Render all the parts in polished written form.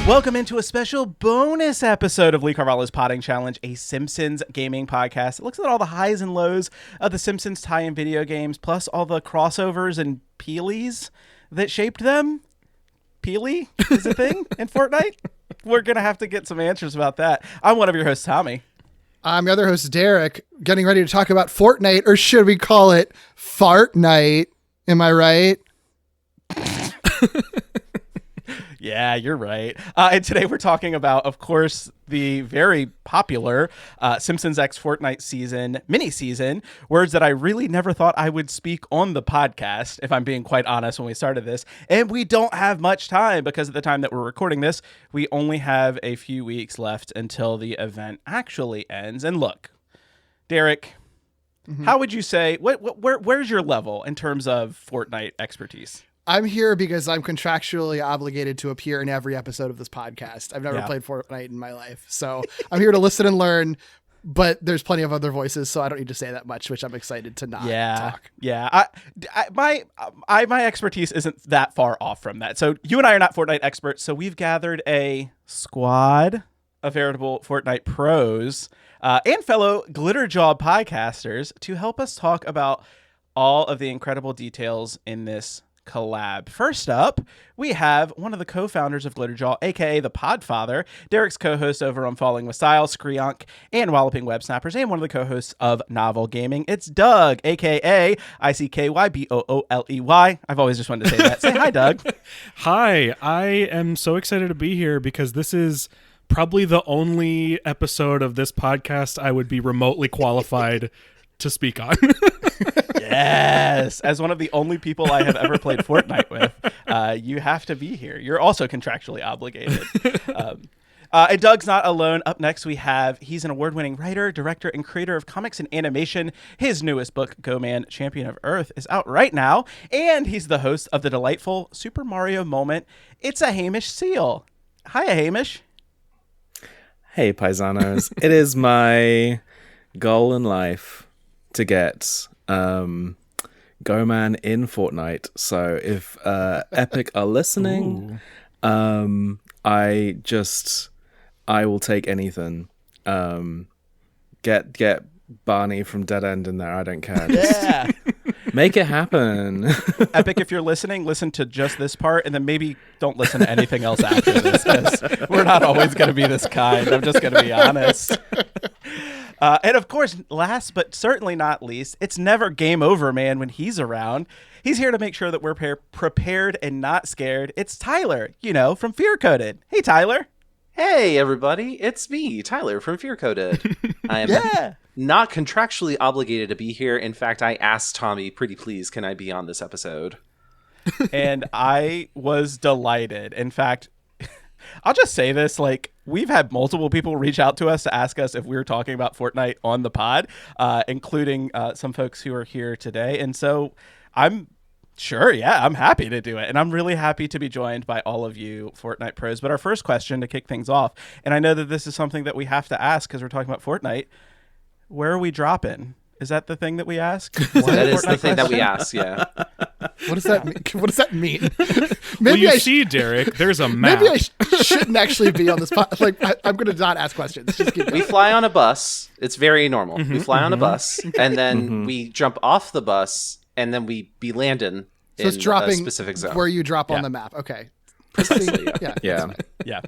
Welcome into a special bonus episode of Lee Carvallo's Potting Challenge, a Simpsons gaming podcast. It looks at all the highs and lows of the Simpsons tie-in video games, plus all the crossovers and peelies that shaped them. Peely is a thing in Fortnite? We're going to have to get some answers about that. I'm one of your hosts, Tommy. I'm your other host, Derek, getting ready to talk about Fortnite, or should we call it Fart Night? Am I right? Yeah, you're right. And today we're talking about, of course, the very popular Simpsons X Fortnite season, mini-season, words that I really never thought I would speak on the podcast, if I'm being quite honest, when we started this. And we don't have much time because at the time that we're recording this, we only have a few weeks left until the event actually ends. And look, Derek, how would you say, where's your level in terms of Fortnite expertise? I'm here because I'm contractually obligated to appear in every episode of this podcast. I've never played Fortnite in my life, so I'm here to listen and learn, but there's plenty of other voices, so I don't need to say that much, which I'm excited to not talk. Yeah. My expertise isn't that far off from that. So you and I are not Fortnite experts, so we've gathered a squad of veritable Fortnite pros and fellow Glitterjaw podcasters to help us talk about all of the incredible details in this collab. First up, we have one of the co-founders of Glitterjaw, aka the Podfather, Derek's co-host over on Falling with Style, Skreeonk, and Walloping Websnappers, and one of the co-hosts of Novel Gaming. It's Doug, aka ICKYBOOLEY. I've always just wanted to say that. Say hi, Doug. Hi, I am so excited to be here because this is probably the only episode of this podcast I would be remotely qualified to speak on. Yes, as one of the only people I have ever played Fortnite with, you have to be here. You're also contractually obligated. And Doug's not alone. Up next, he's an award-winning writer, director, and creator of comics and animation. His newest book, Go Man, Champion of Earth, is out right now. And he's the host of the delightful Super Mario Moment. It's a Hamish Steele. Hiya, Hamish. Hey, paisanos. It is my goal in life to get Go Man in Fortnite. So if Epic are listening, I will take anything. Get Barney from Dead End in there. I don't care. Yeah. Make it happen. Epic, if you're listening, listen to just this part and then maybe don't listen to anything else after this, because we're not always going to be this kind. I'm just going to be honest. And of course, last but certainly not least, it's never game over, man, when he's around. He's here to make sure that we're prepared and not scared. It's Tyler, from Fear Coded. Hey, Tyler. Hey, everybody. It's me, Tyler from Fear Coded. I am not contractually obligated to be here. In fact, I asked Tommy, pretty please, can I be on this episode? And I was delighted. In fact, I'll just say this, we've had multiple people reach out to us to ask us if we were talking about Fortnite on the pod, including some folks who are here today. And so I'm happy to do it. And I'm really happy to be joined by all of you Fortnite pros. But our first question to kick things off, and I know that this is something that we have to ask because we're talking about Fortnite, where are we dropping? Is that the thing that we ask? That is the thing that we ask, yeah. What does that mean? What does that mean? Maybe see, Derek, there's a map. Maybe I shouldn't actually be on this podcast. I'm going to not ask questions. Just keep we fly on a bus. It's very normal. We fly on a bus, and then we jump off the bus, and then we be landing in a specific zone. Where you drop on the map. Okay. Precisely, Yeah.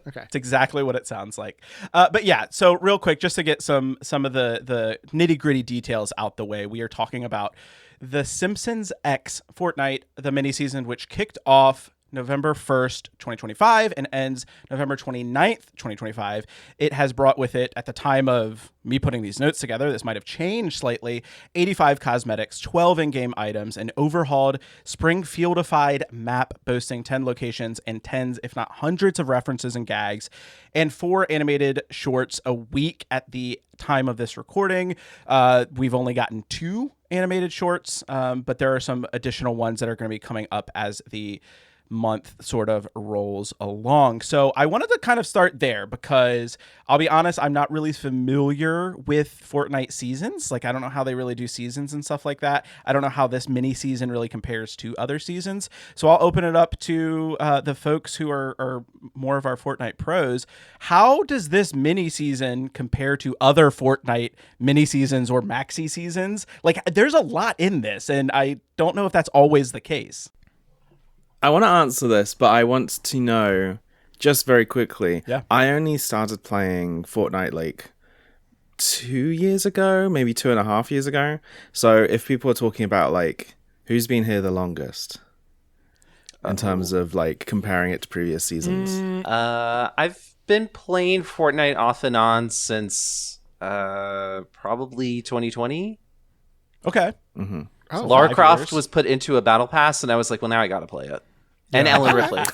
Okay. It's exactly what it sounds like. But yeah, so real quick, just to get some of the nitty-gritty details out the way, we are talking about the Simpsons X Fortnite, the mini-season, which kicked off November 1st, 2025 and ends November 29th, 2025. It has brought with it, at the time of me putting these notes together, this might have changed slightly, 85 cosmetics, 12 in-game items, an overhauled Springfieldified map boasting 10 locations and tens, if not hundreds of references and gags, and 4 animated shorts a week at the time of this recording. We've only gotten 2 animated shorts, but there are some additional ones that are going to be coming up as the month sort of rolls along. So I wanted to kind of start there because I'll be honest, I'm not really familiar with Fortnite seasons. Like, I don't know how they really do seasons and stuff like that. I don't know how this mini season really compares to other seasons. So I'll open it up to the folks who are more of our Fortnite pros. How does this mini season compare to other Fortnite mini seasons or maxi seasons? Like, there's a lot in this, and I don't know if that's always the case. I want to answer this, but I want to know, just very quickly, I only started playing Fortnite like 2 years ago, maybe 2.5 years ago. So if people are talking about like who's been here the longest in terms of like comparing it to previous seasons. I've been playing Fortnite off and on since probably 2020. Okay. Mm-hmm. Oh, Lara Croft was put into a battle pass, and I was like, well, now I got to play it. And Ellen Ripley.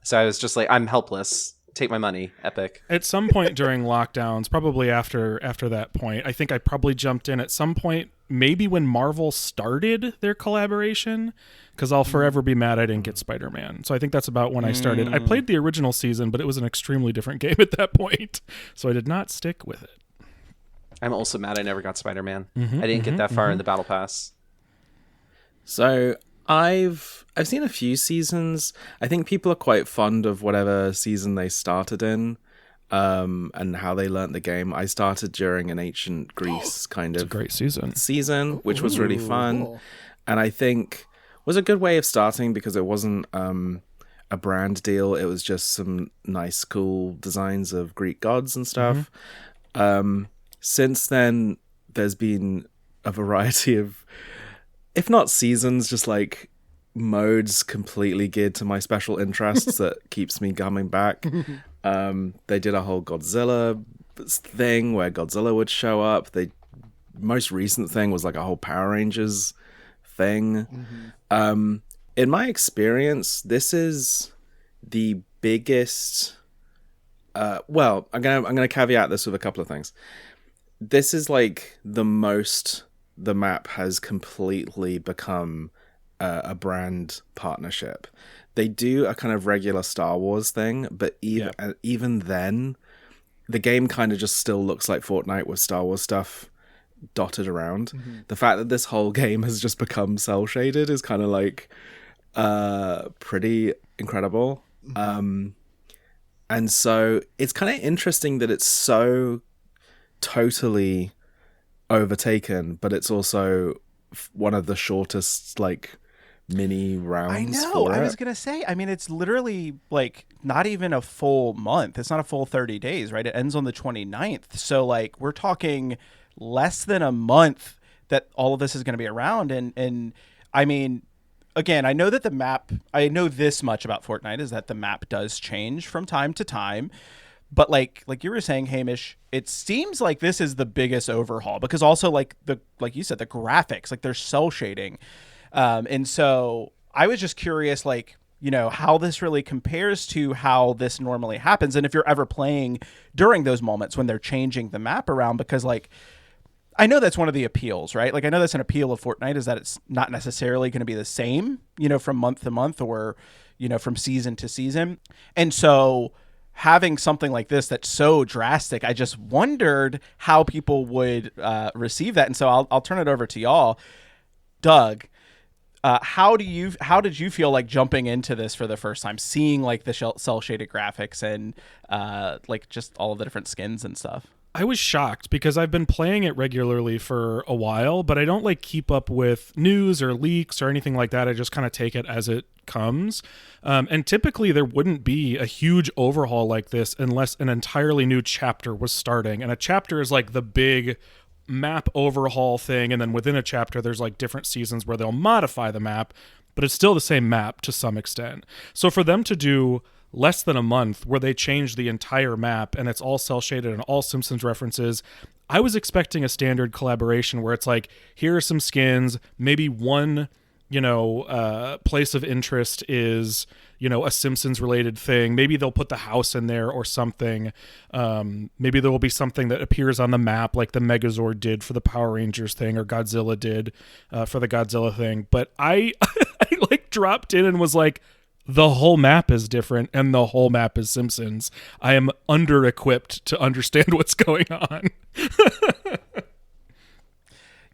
So I was just like, I'm helpless. Take my money. Epic. At some point during lockdowns, probably after that point, I think I probably jumped in at some point, maybe when Marvel started their collaboration, because I'll forever be mad I didn't get Spider-Man. So I think that's about when I started. I played the original season, but it was an extremely different game at that point, so I did not stick with it. I'm also mad I never got Spider-Man. I didn't get that far in the battle pass. So I've seen a few seasons. I think people are quite fond of whatever season they started in, and how they learnt the game. I started during an ancient Greece kind of Great season, which was really fun, cool. and I think was a good way of starting because it wasn't a brand deal. It was just some nice, cool designs of Greek gods and stuff. Since then, there's been a variety of, if not seasons, just like modes completely geared to my special interests that keeps me coming back. They did a whole Godzilla thing where Godzilla would show up. The most recent thing was like a whole Power Rangers thing. In my experience, this is the biggest. Well, I'm gonna caveat this with a couple of things. This is like the most the map has completely become a brand partnership. They do a kind of regular Star Wars thing, but even then, the game kind of just still looks like Fortnite with Star Wars stuff dotted around. The fact that this whole game has just become cel shaded is kind of like pretty incredible. And so it's kind of interesting that it's so totally overtaken, but it's also one of the shortest like mini rounds. I know. for I it. was gonna say. I mean, it's literally like not even a full month. It's not a full 30 days, right? It ends on the 29th. So like we're talking less than a month that all of this is going to be around. And I mean, again, I know that the map. I know this much about Fortnite is that the map does change from time to time. But like you were saying, Hamish, it seems like this is the biggest overhaul because also like you said, the graphics, like they're cel shading. And so I was just curious, like, you know, how this really compares to how this normally happens. And if you're ever playing during those moments when they're changing the map around, because like, I know that's one of the appeals, right? Like I know that's an appeal of Fortnite is that it's not necessarily going to be the same, you know, from month to month or, you know, from season to season. And so having something like this that's so drastic, I just wondered how people would receive that. And so I'll turn it over to y'all. Doug, how did you feel like jumping into this for the first time, seeing like the cel shaded graphics and like just all of the different skins and stuff? I was shocked because I've been playing it regularly for a while, but I don't like keep up with news or leaks or anything like that. I just kind of take it as it comes. And typically there wouldn't be a huge overhaul like this unless an entirely new chapter was starting. And a chapter is like the big map overhaul thing. And then within a chapter, there's like different seasons where they'll modify the map, but it's still the same map to some extent. So for them to do less than a month where they change the entire map and it's all cel shaded and all Simpsons references, I was expecting a standard collaboration where it's like, here are some skins, maybe one, you know, place of interest is, you know, a Simpsons related thing. Maybe they'll put the house in there or something. Maybe there will be something that appears on the map like the Megazord did for the Power Rangers thing or Godzilla did for the Godzilla thing. But I like dropped in and was like, the whole map is different and the whole map is Simpsons. I am under-equipped to understand what's going on.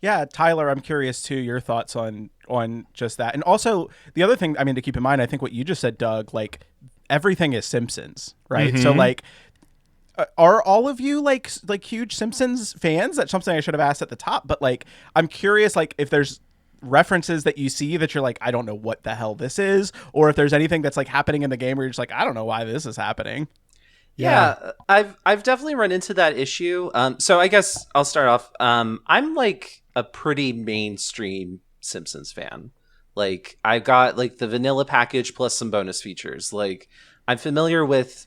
Yeah, Tyler, I'm curious too, your thoughts on just that. And also the other thing, I mean, to keep in mind, I think what you just said, Doug, like everything is Simpsons, right? So like, are all of you like huge Simpsons fans? That's something I should have asked at the top, but like, I'm curious, like if there's references that you see that you're like, I don't know what the hell this is, or if there's anything that's like happening in the game where you're just like, I don't know why this is happening. Yeah, I've definitely run into that issue. So I guess I'll start off. I'm like a pretty mainstream Simpsons fan. Like I've got like the vanilla package plus some bonus features. Like I'm familiar with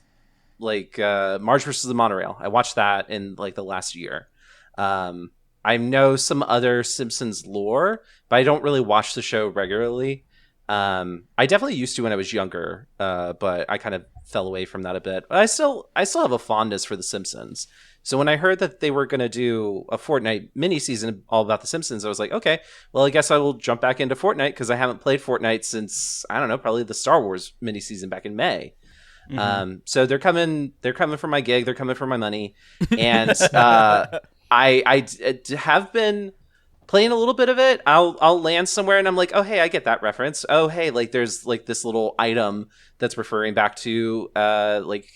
like Marge versus the Monorail. I watched that in like the last year. I know some other Simpsons lore, but I don't really watch the show regularly. I definitely used to when I was younger, but I kind of fell away from that a bit. But I still have a fondness for The Simpsons. So when I heard that they were going to do a Fortnite mini season all about The Simpsons, I was like, okay, well, I guess I will jump back into Fortnite because I haven't played Fortnite since, I don't know, probably the Star Wars mini season back in May. So they're coming for my gig. They're coming for my money. And I have been playing a little bit of it. I'll land somewhere and I'm like, oh, hey, I get that reference. Oh, hey, like there's like this little item that's referring back to like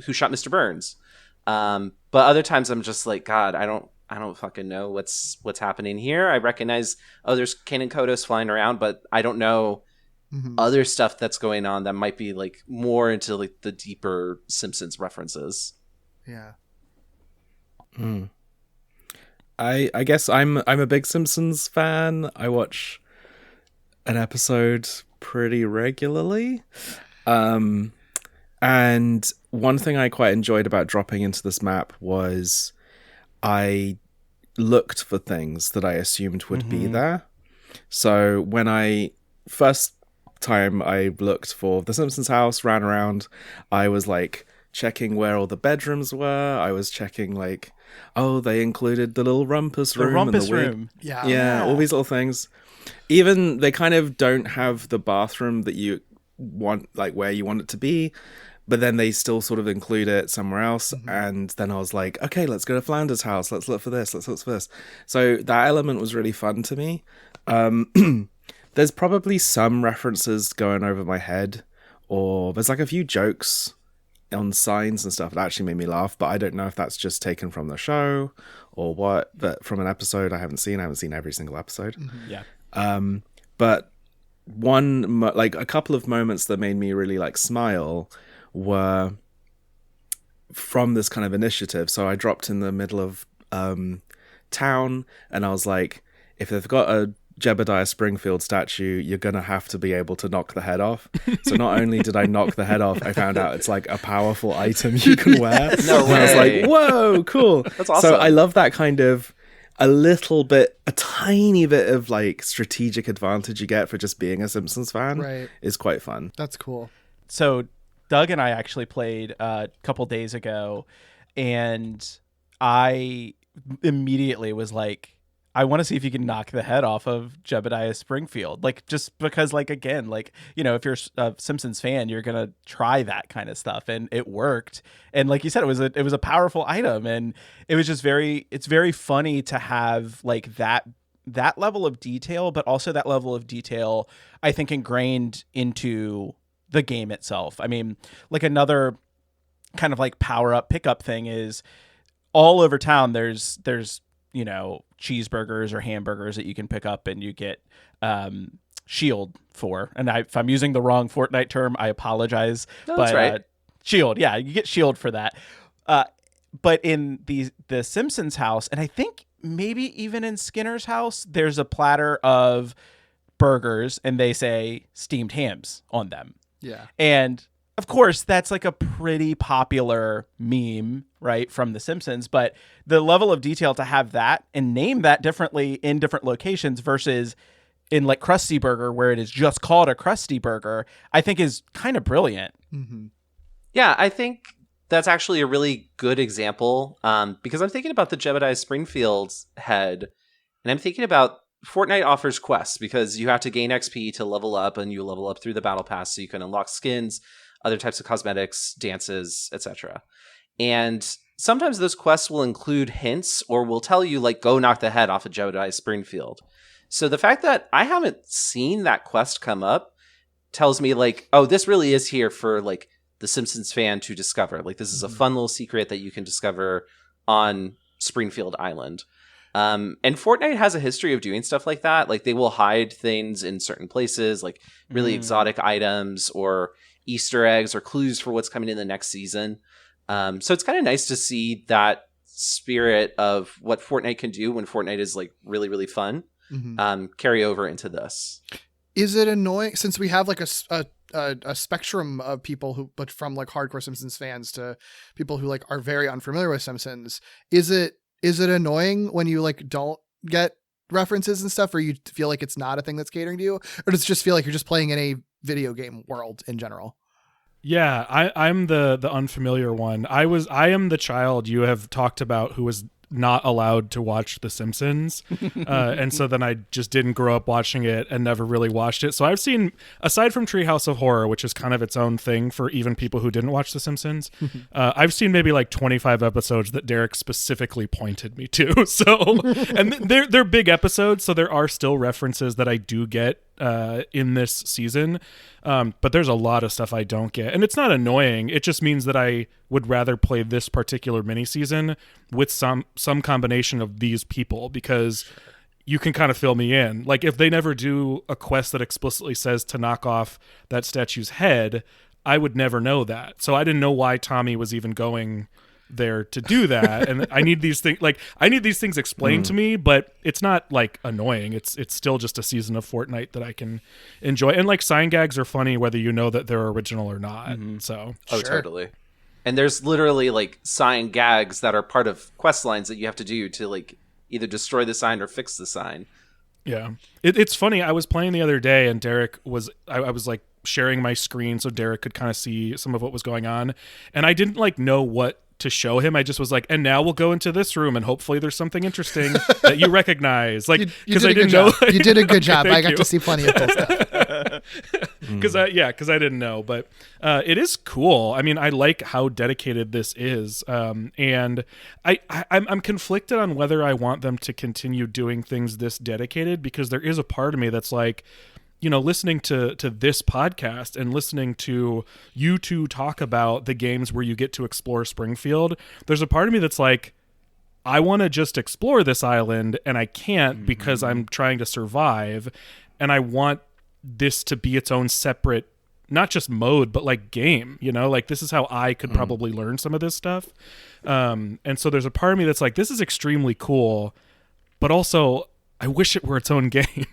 Who Shot Mr. Burns. But other times I'm just like, God, I don't fucking know what's happening here. I recognize, oh, there's Kanan Kodos flying around, but I don't know other stuff that's going on that might be like more into like the deeper Simpsons references. Yeah. I guess I'm a big Simpsons fan. I watch an episode pretty regularly. And one thing I quite enjoyed about dropping into this map was I looked for things that I assumed would be there. So when first time I looked for the Simpsons house, ran around, I was like checking where all the bedrooms were. I was checking like, oh, they included the little rumpus room. The rumpus and the room. Yeah, all these little things. Even they kind of don't have the bathroom that you want, like where you want it to be, but then they still sort of include it somewhere else. And then I was like, okay, let's go to Flanders' house. Let's look for this. Let's look for this. So that element was really fun to me. There's probably some references going over my head, or there's like a few jokes on signs and stuff that actually made me laugh, but I don't know if that's just taken from the show or what, but from an episode I haven't seen every single episode. But like a couple of moments that made me really like smile were from this kind of initiative. So I dropped in the middle of town and I was like, if they've got a Jebediah Springfield statue, you're gonna have to be able to knock the head off. So not only did I knock the head off, I found out it's like a powerful item you can wear. No way. And I was like, whoa, cool. That's awesome. So I love that kind of a tiny bit of like strategic advantage you get for just being a Simpsons fan. Right. Is quite fun. That's cool. So Doug and I actually played a couple days ago, and I immediately was like, I want to see if you can knock the head off of Jebediah Springfield. Like, just because, like, again, like, you know, if you're a Simpsons fan, you're going to try that kind of stuff. And it worked. And like you said, it was a powerful item. And it was just it's very funny to have like that level of detail, but also that level of detail, I think, ingrained into the game itself. I mean, like another kind of like power up pickup thing is all over town. There's, you know, cheeseburgers or hamburgers that you can pick up and you get shield for. And if I'm using the wrong Fortnite term, I apologize. No, that's right. Shield, yeah, you get shield for that. But in the Simpsons house, and I think maybe even in Skinner's house, there's a platter of burgers and they say steamed hams on them. Yeah. And of course, that's like a pretty popular meme, right, from The Simpsons. But the level of detail to have that and name that differently in different locations versus in like Krusty Burger, where it is just called a Krusty Burger, I think is kind of brilliant. Yeah, I think that's actually a really good example, because I'm thinking about the Jebediah Springfield's head, and I'm thinking about Fortnite offers quests because you have to gain XP to level up, and you level up through the battle pass so you can unlock skins, other types of cosmetics, dances, etc. And sometimes those quests will include hints or will tell you, like, go knock the head off of Jedi Springfield. So the fact that I haven't seen that quest come up tells me, like, oh, this really is here for, like, the Simpsons fan to discover. Like, this is a fun little secret that you can discover on Springfield Island. And Fortnite has a history of doing stuff like that. Like, they will hide things in certain places, like really exotic items or Easter eggs or clues for what's coming in the next season. So it's kind of nice to see that spirit of what Fortnite can do when Fortnite is, like, really, really fun, carry over into this. Is it annoying since we have like a spectrum of people who, but from like hardcore Simpsons fans to people who like are very unfamiliar with Simpsons? Is it annoying when you like don't get references and stuff, or you feel like it's not a thing that's catering to you, or does it just feel like you're just playing in a video game world in general? Yeah, I'm the unfamiliar one. I am the child you have talked about who was not allowed to watch The Simpsons. And so then I just didn't grow up watching it and never really watched it. So I've seen, aside from Treehouse of Horror, which is kind of its own thing for even people who didn't watch The Simpsons, I've seen maybe like 25 episodes that Derek specifically pointed me to. So, and they're big episodes, so there are still references that I do get in this season. But there's a lot of stuff I don't get, and it's not annoying. It just means that I would rather play this particular mini season with some combination of these people, because you can kind of fill me in. Like, if they never do a quest that explicitly says to knock off that statue's head, I would never know that. So I didn't know why Tommy was even going there to do that. And I need these things explained to me, but it's not like annoying. It's still just a season of Fortnite that I can enjoy. And like, sign gags are funny whether you know that they're original or not. So Totally. And there's literally like sign gags that are part of quest lines that you have to do to like either destroy the sign or fix the sign. Yeah. It's funny. I was playing the other day and Derek was, I was like sharing my screen so Derek could kind of see some of what was going on. And I didn't like know what to show him. I just was like, and now we'll go into this room and hopefully there's something interesting that you recognize. Like, because I didn't know. You did a good job. I got to see plenty of cool stuff. Because I didn't know, but it is cool. I mean, I like how dedicated this is, and I'm conflicted on whether I want them to continue doing things this dedicated, because there is a part of me that's like, you know, listening to this podcast and listening to you two talk about the games where you get to explore Springfield, there's a part of me that's like, I want to just explore this island and I can't because I'm trying to survive, and I want this to be its own separate, not just mode, but like game, you know, like this is how I could probably learn some of this stuff. And so there's a part of me that's like, this is extremely cool, but also I wish it were its own game.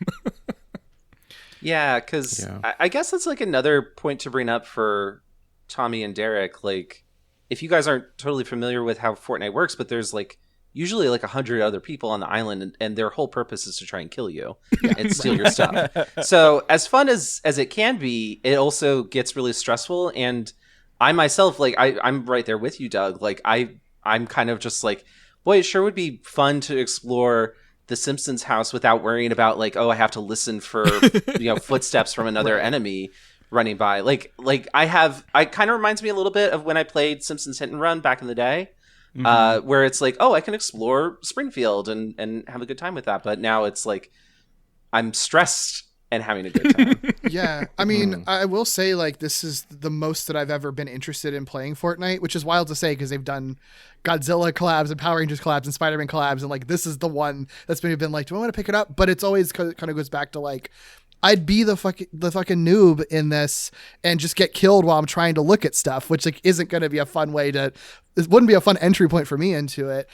Yeah, because I guess that's like another point to bring up for Tommy and Derek. Like, if you guys aren't totally familiar with how Fortnite works, but there's like usually like 100 other people on the island, and their whole purpose is to try and kill you and steal your stuff. So as fun as it can be, it also gets really stressful. And I myself, like, I'm right there with you, Doug. Like, I'm kind of just like, boy, it sure would be fun to explore the Simpsons house without worrying about like, oh, I have to listen for footsteps from another enemy running by. Like I kind of reminds me a little bit of when I played Simpsons Hit and Run back in the day, where it's like, oh, I can explore Springfield and have a good time with that. But now it's like I'm stressed and having a good time. Yeah. I mean, I will say, like, this is the most that I've ever been interested in playing Fortnite, which is wild to say because they've done Godzilla collabs and Power Rangers collabs and Spider-Man collabs. And like, this is the one that's maybe been like, do I want to pick it up? But it's always kind of goes back to like, I'd be the fucking noob in this and just get killed while I'm trying to look at stuff, which like isn't going to be a fun way to, it wouldn't be a fun entry point for me into it.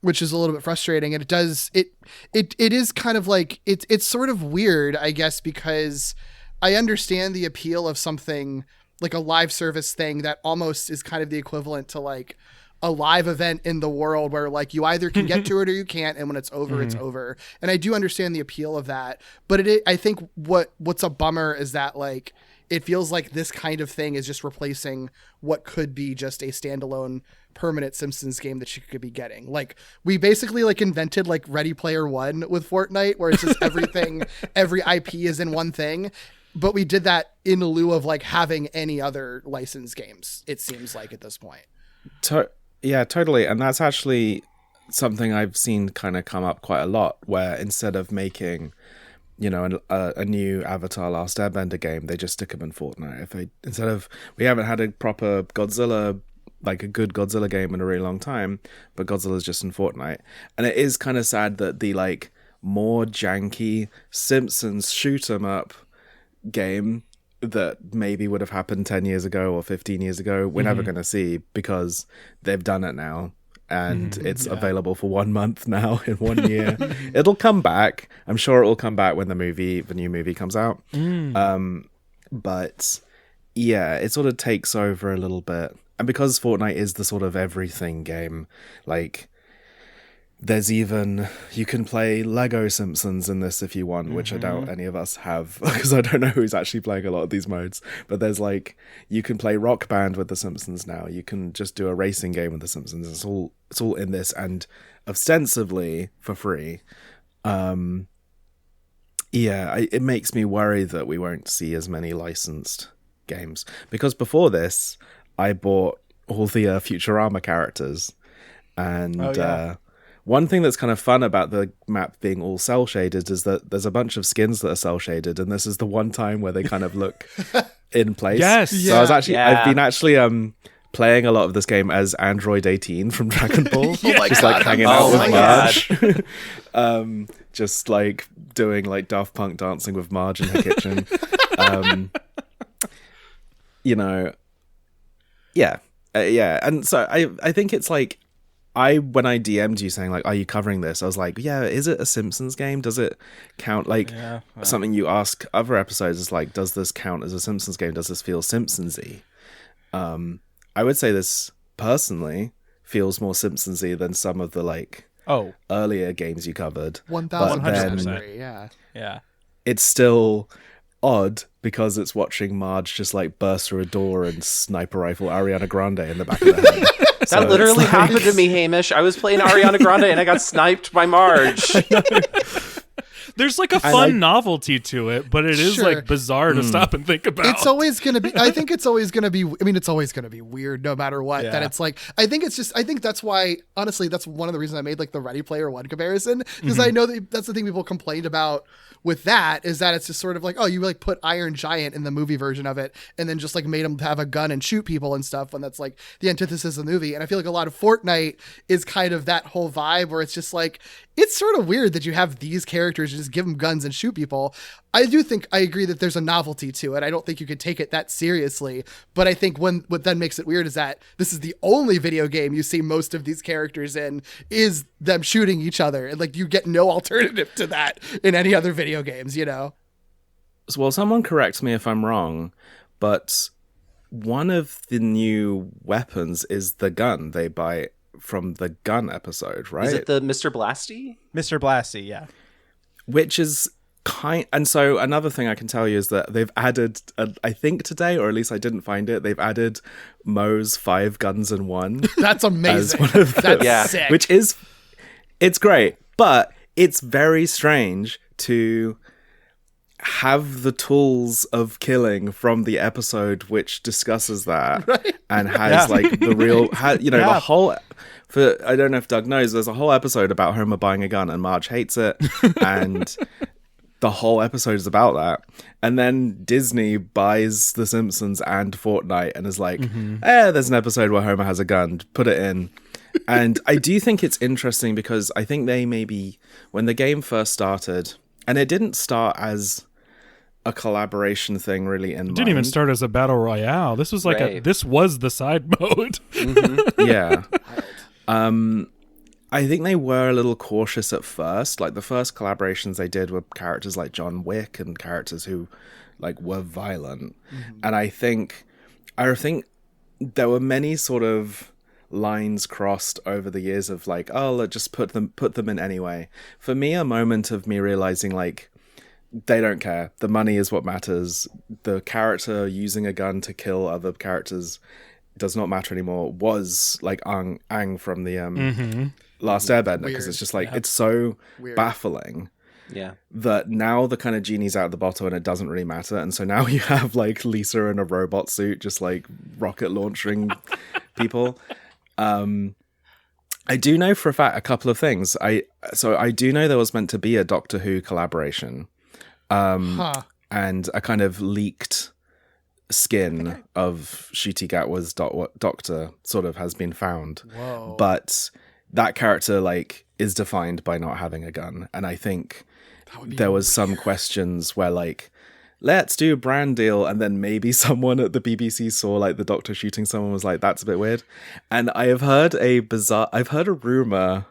Which is a little bit frustrating. And it is kind of like, it's sort of weird, I guess, because I understand the appeal of something like a live service thing that almost is kind of the equivalent to like a live event in the world where like you either can get to it or you can't, and when it's over, it's over. And I do understand the appeal of that, but I think what's a bummer is that like it feels like this kind of thing is just replacing what could be just a standalone permanent Simpsons game that you could be getting. Like, we basically like invented like Ready Player One with Fortnite, where it's just everything, every IP is in one thing. But we did that in lieu of like having any other licensed games, it seems like at this point. Yeah, totally. And that's actually something I've seen kind of come up quite a lot, where instead of making, you know, a new Avatar Last Airbender game, they just stick them in Fortnite. We haven't had a proper Godzilla, like a good Godzilla game in a really long time, but Godzilla's just in Fortnite. And it is kind of sad that the like more janky Simpsons shoot 'em up game that maybe would have happened 10 years ago or 15 years ago, we're never going to see, because they've done it now. And it's available for 1 month now in 1 year. It'll come back. I'm sure it will come back when the new movie comes out. But yeah, it sort of takes over a little bit. And because Fortnite is the sort of everything game, like there's even, you can play Lego Simpsons in this if you want, which I doubt any of us have, because I don't know who's actually playing a lot of these modes. But there's like, you can play Rock Band with the Simpsons now. You can just do a racing game with the Simpsons. It's all in this, and ostensibly for free. It makes me worry that we won't see as many licensed games, because before this, I bought all the Futurama characters, and one thing that's kind of fun about the map being all cell shaded is that there's a bunch of skins that are cell shaded, and this is the one time where they kind of look in place. Yes. So I've been actually playing a lot of this game as Android 18 from Dragon Ball. Like hanging out with Marge. Just like doing like Daft Punk dancing with Marge in her kitchen. You know, yeah. And so I think it's like, when I DM'd you saying like, are you covering this? I was like, yeah, is it a Simpsons game? Does it count? Like something you ask other episodes is like, does this count as a Simpsons game? Does this feel Simpsons-y? I would say this personally feels more Simpsons-y than some of the like earlier games you covered. 1,100%. Yeah. It's still odd because it's watching Marge just like burst through a door and sniper rifle Ariana Grande in the back of the head. That literally happened to me, Hamish. I was playing Ariana Grande and I got sniped by Marge. There's like a fun novelty to it, but it is like bizarre to stop and think about. It's always going to be, I think it's always going to be, I mean, it's always going to be weird no matter what. That it's like, I think that's why, honestly, that's one of the reasons I made like the Ready Player One comparison, because I know that's the thing people complained about with that, is that it's just sort of like, oh, you like put Iron Giant in the movie version of it and then just like made him have a gun and shoot people and stuff, when that's like the antithesis of the movie. And I feel like a lot of Fortnite is kind of that whole vibe where it's just like, it's sort of weird that you have these characters and just give them guns and shoot people. I do think I agree that there's a novelty to it. I don't think you could take it that seriously, but I think what then makes it weird is that this is the only video game you see most of these characters in is them shooting each other. And like, you get no alternative to that in any other video games, you know? Well, someone correct me if I'm wrong, but one of the new weapons is the gun they buy from the gun episode, right? Is it the Mr. Blasty? Mr. Blasty, yeah. Which is and so another thing I can tell you is that they've added, I think today, or at least I didn't find it, they've added Moe's 5 guns in 1. That's amazing. That's sick. Which is, it's great, but it's very strange to have the tools of killing from the episode which discusses that, right? And has like the real, the whole, I don't know if Doug knows, there's a whole episode about Homer buying a gun and Marge hates it, and the whole episode is about that. And then Disney buys The Simpsons and Fortnite and is like, there's an episode where Homer has a gun, put it in. And I do think it's interesting because I think they maybe, when the game first started, and it didn't start as a collaboration thing really in mind. It didn't even start as a battle royale. This was like this was the side mode. Yeah. I think they were a little cautious at first. Like the first collaborations they did were characters like John Wick and characters who like were violent. And I think there were many sort of lines crossed over the years of like, oh, let's just put them in anyway. For me, a moment of me realizing like they don't care. The money is what matters. The character using a gun to kill other characters does not matter anymore. Was like Aang from the Last Airbender, because it's just like it's so baffling. Yeah. That now the kind of genie's out of the bottle and it doesn't really matter. And so now you have like Lisa in a robot suit just like rocket launching people. I do know for a fact a couple of things. I do know there was meant to be a Doctor Who collaboration. And a kind of leaked skin of Ncuti Gatwa's Doctor sort of has been found. Whoa. But that character like is defined by not having a gun. And I think there was some questions where like, let's do a brand deal, and then maybe someone at the BBC saw like the Doctor shooting someone, was like, that's a bit weird. And I've heard a rumor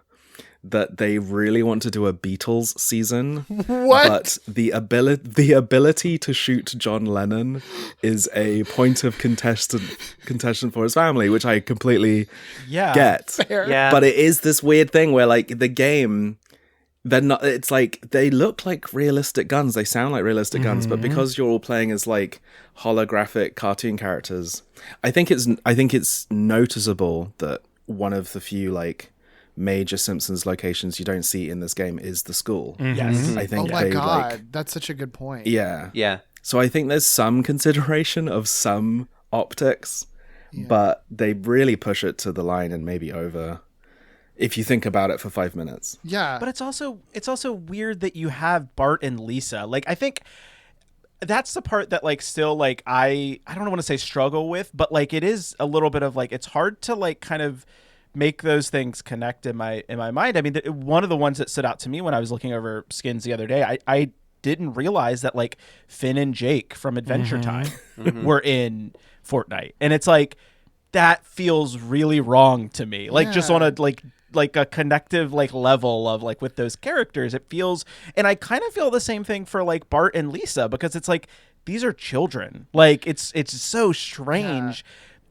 that they really want to do a Beatles season. What? But the ability to shoot John Lennon is a point of contention for his family, which I completely get. Fair. Yeah. But it is this weird thing where like the game, they're not, it's like they look like realistic guns, they sound like realistic guns, but because you're all playing as like holographic cartoon characters, I think it's noticeable that one of the few like major Simpsons locations you don't see in this game is the school. Yes. I think Oh my God, like, that's such a good point. Yeah. so I think there's some consideration of some optics, but they really push it to the line and maybe over if you think about it for 5 minutes. Yeah. But it's also weird that you have Bart and Lisa. Like, I think that's the part that like still like I don't want to say struggle with, but like it is a little bit of like it's hard to like kind of make those things connect in my mind. I mean, one of the ones that stood out to me when I was looking over skins the other day, I didn't realize that like Finn and Jake from Adventure Time were in Fortnite, and it's like that feels really wrong to me. Like just on a like a connective like level of like with those characters, it feels, and I kind of feel the same thing for like Bart and Lisa, because it's like these are children. Like it's so strange.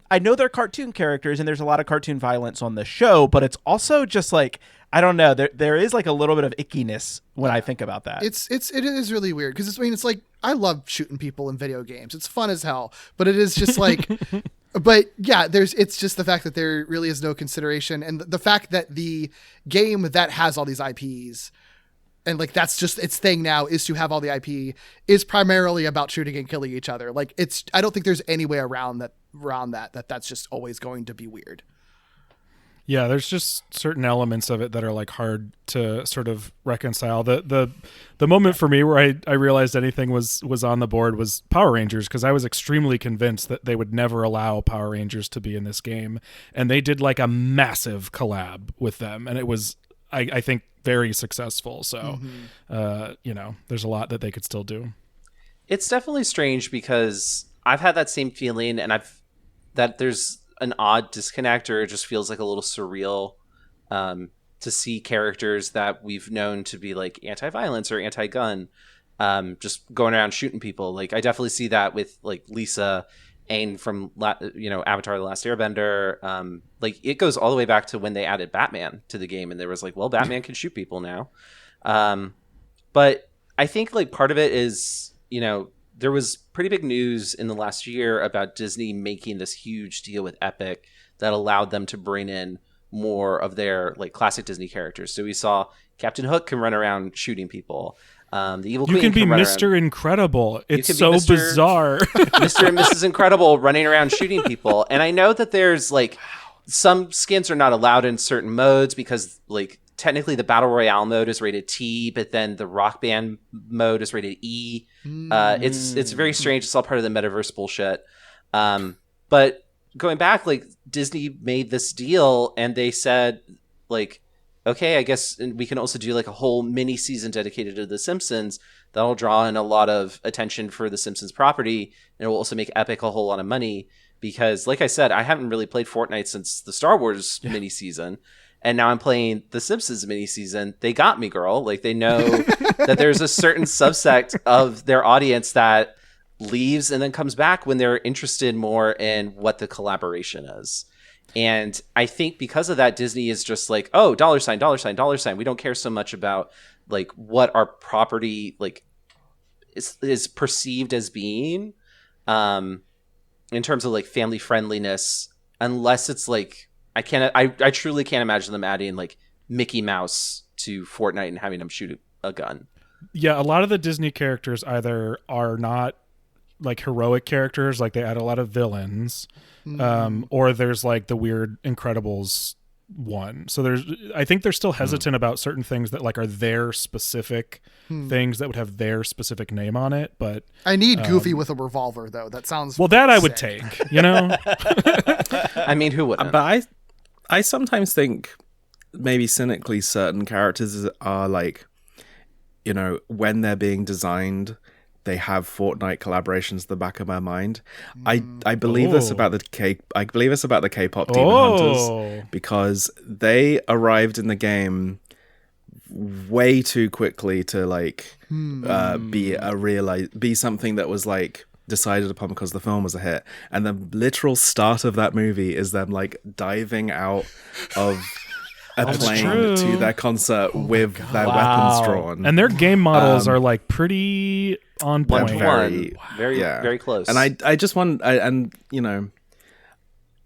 I know they're cartoon characters and there's a lot of cartoon violence on the show, but it's also just like, I don't know, there is like a little bit of ickiness when I think about that. It is really weird because it's like I love shooting people in video games. It's fun as hell, but it is just like but yeah, it's just the fact that there really is no consideration, and the fact that the game that has all these IPs and like that's just its thing now is to have all the IP is primarily about shooting and killing each other. Like I don't think there's any way around that's just always going to be weird. Yeah, there's just certain elements of it that are like hard to sort of reconcile. The moment for me where I realized anything was on the board was Power Rangers, because I was extremely convinced that they would never allow Power Rangers to be in this game, and they did like a massive collab with them, and it was I think very successful. So there's a lot that they could still do. It's definitely strange because I've had that same feeling, and that there's an odd disconnect, or it just feels like a little surreal to see characters that we've known to be like anti-violence or anti-gun just going around shooting people. Like I definitely see that with like Lisa, Aang from Avatar: The Last Airbender. Like it goes all the way back to when they added Batman to the game, and there was like, well, Batman can shoot people now. But I think like part of it is, there was pretty big news in the last year about Disney making this huge deal with Epic that allowed them to bring in more of their like classic Disney characters. So we saw Captain Hook can run around shooting people. The Evil Queen can be run Mr. around. Incredible. It's so bizarre. Mr. and Mrs. Incredible running around shooting people. And I know that there's like some skins are not allowed in certain modes because like technically the Battle Royale mode is rated T, but then the Rock Band mode is rated E. It's very strange. It's all part of the metaverse bullshit. But going back, like Disney made this deal and they said like, okay, I guess we can also do like a whole mini season dedicated to The Simpsons that'll draw in a lot of attention for the Simpsons property, and it will also make Epic a whole lot of money because, like I said, I haven't really played Fortnite since the Star Wars mini season, and now I'm playing The Simpsons mini season. They got me, girl. Like they know that there's a certain subsect of their audience that leaves and then comes back when they're interested more in what the collaboration is. And I think because of that, Disney is just like, oh, $, $, $. We don't care so much about like what our property like is perceived as being, in terms of like family friendliness, unless it's like I truly can't imagine them adding like Mickey Mouse to Fortnite and having him shoot a gun. Yeah, a lot of the Disney characters either are not like heroic characters, like they add a lot of villains, or there's like the weird Incredibles one. So I think they're still hesitant about certain things that like are their specific things that would have their specific name on it. But I need Goofy with a revolver, though. That sounds that I would sick. take. You know, I mean, who wouldn't? But I sometimes think maybe cynically certain characters are like, you know, when they're being designed, they have Fortnite collaborations at the back of my mind. I believe this about the K-pop Demon Hunters, because they arrived in the game way too quickly to like be something that was like decided upon because the film was a hit. And the literal start of that movie is them like diving out of a plane to their concert with their weapons drawn, and their game models are like pretty on point. Very close. And I just want, and you know,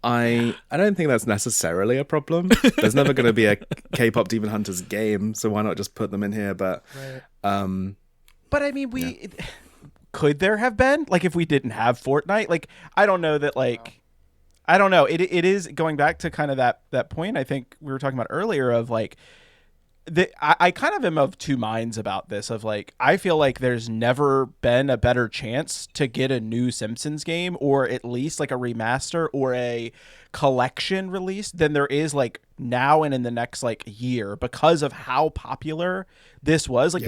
I don't think that's necessarily a problem. There's never going to be a K-pop Demon Hunters game, so why not just put them in here? But but I mean, could there have been, like, if we didn't have Fortnite? Like, I don't know that, like. I don't know. It is going back to kind of that point I think we were talking about earlier of like I kind of am of two minds about this, of like, I feel like there's never been a better chance to get a new Simpsons game, or at least like a remaster or a collection release, than there is like now and in the next like year, because of how popular this was. Like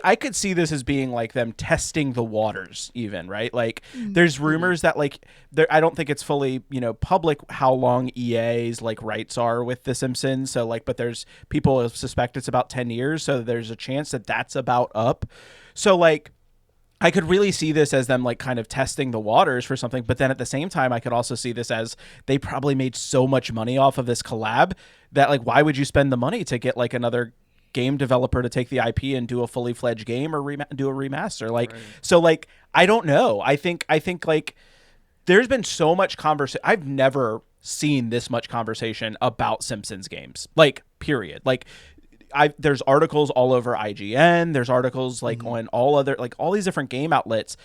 I could see this as being like them testing the waters even, right? Like there's rumors that like I don't think it's fully, you know, public how long EA's like rights are with The Simpsons. So like, but there's people suspect it's about 10 years. So there's a chance that that's about up. So like, I could really see this as them like kind of testing the waters for something, but then at the same time, I could also see this as they probably made so much money off of this collab that like, why would you spend the money to get like another game developer to take the IP and do a fully fledged game or do a remaster? Like, so like, I don't know. I think like there's been so much conversation. I've never seen this much conversation about Simpsons games, like period. Like, there's articles all over IGN. There's articles like on all these different game outlets.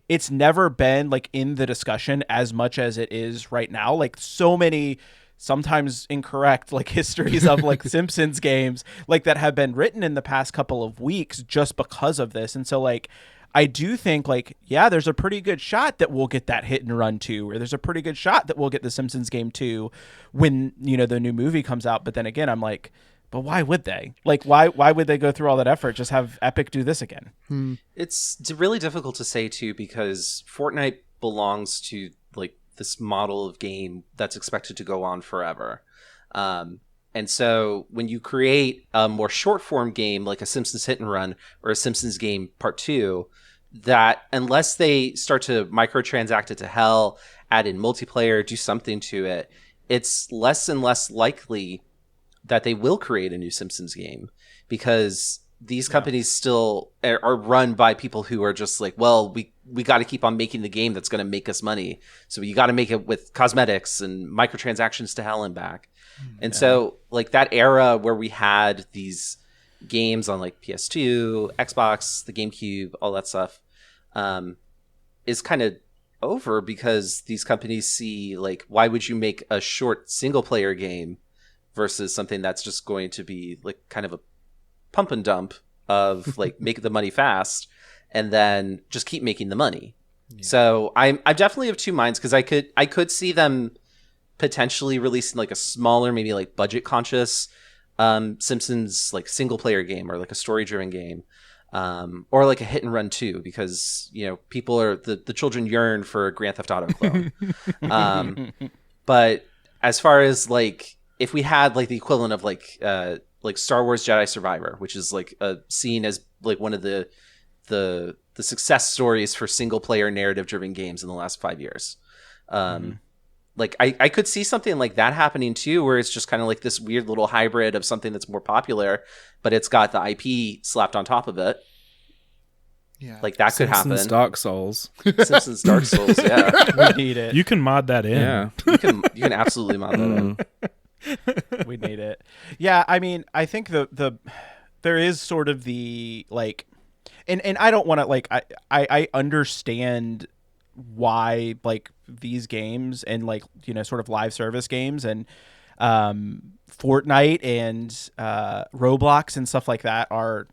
It's never been like in the discussion as much as it is right now. Like so many sometimes incorrect like histories of like Simpsons games like that have been written in the past couple of weeks just because of this. And so like, I do think like, yeah, there's a pretty good shot that we'll get that Hit and Run 2, or there's a pretty good shot that we'll get the Simpsons game 2 when, you know, the new movie comes out. But then again, I'm like, but why would they? Like, why would they go through all that effort? Just have Epic do this again. It's really difficult to say too, because Fortnite belongs to like this model of game that's expected to go on forever. And so when you create a more short form game like a Simpsons Hit and Run or a Simpsons game Part 2, that unless they start to microtransact it to hell, add in multiplayer, do something to it, it's less and less likely that they will create a new Simpsons game, because these companies still are run by people who are just like, well, we got to keep on making the game that's going to make us money. So you got to make it with cosmetics and microtransactions to hell and back. And so like that era where we had these games on like PS2, Xbox, the GameCube, all that stuff, is kind of over, because these companies see like, why would you make a short single player game versus something that's just going to be like kind of a pump and dump of like make the money fast and then just keep making the money. Yeah. So I definitely have two minds, because I could see them potentially releasing like a smaller, maybe like budget conscious Simpsons like single player game, or like a story driven game, or like a Hit and Run 2, because you know people are the children yearn for a Grand Theft Auto clone. But as far as like, if we had like the equivalent of like Star Wars Jedi Survivor, which is like seen as like one of the success stories for single player narrative driven games in the last 5 years. Like I could see something like that happening too, where it's just kind of like this weird little hybrid of something that's more popular, but it's got the IP slapped on top of it. Yeah. Like that could Simpsons happen. Dark Souls. Simpsons Dark Souls, yeah. We need it. You can mod that in. Yeah. You can absolutely mod that in. We need it. Yeah, I mean, I think the there is sort of the like, and I don't want to like I understand why like these games and like, you know, sort of live service games and Fortnite and Roblox and stuff like that are,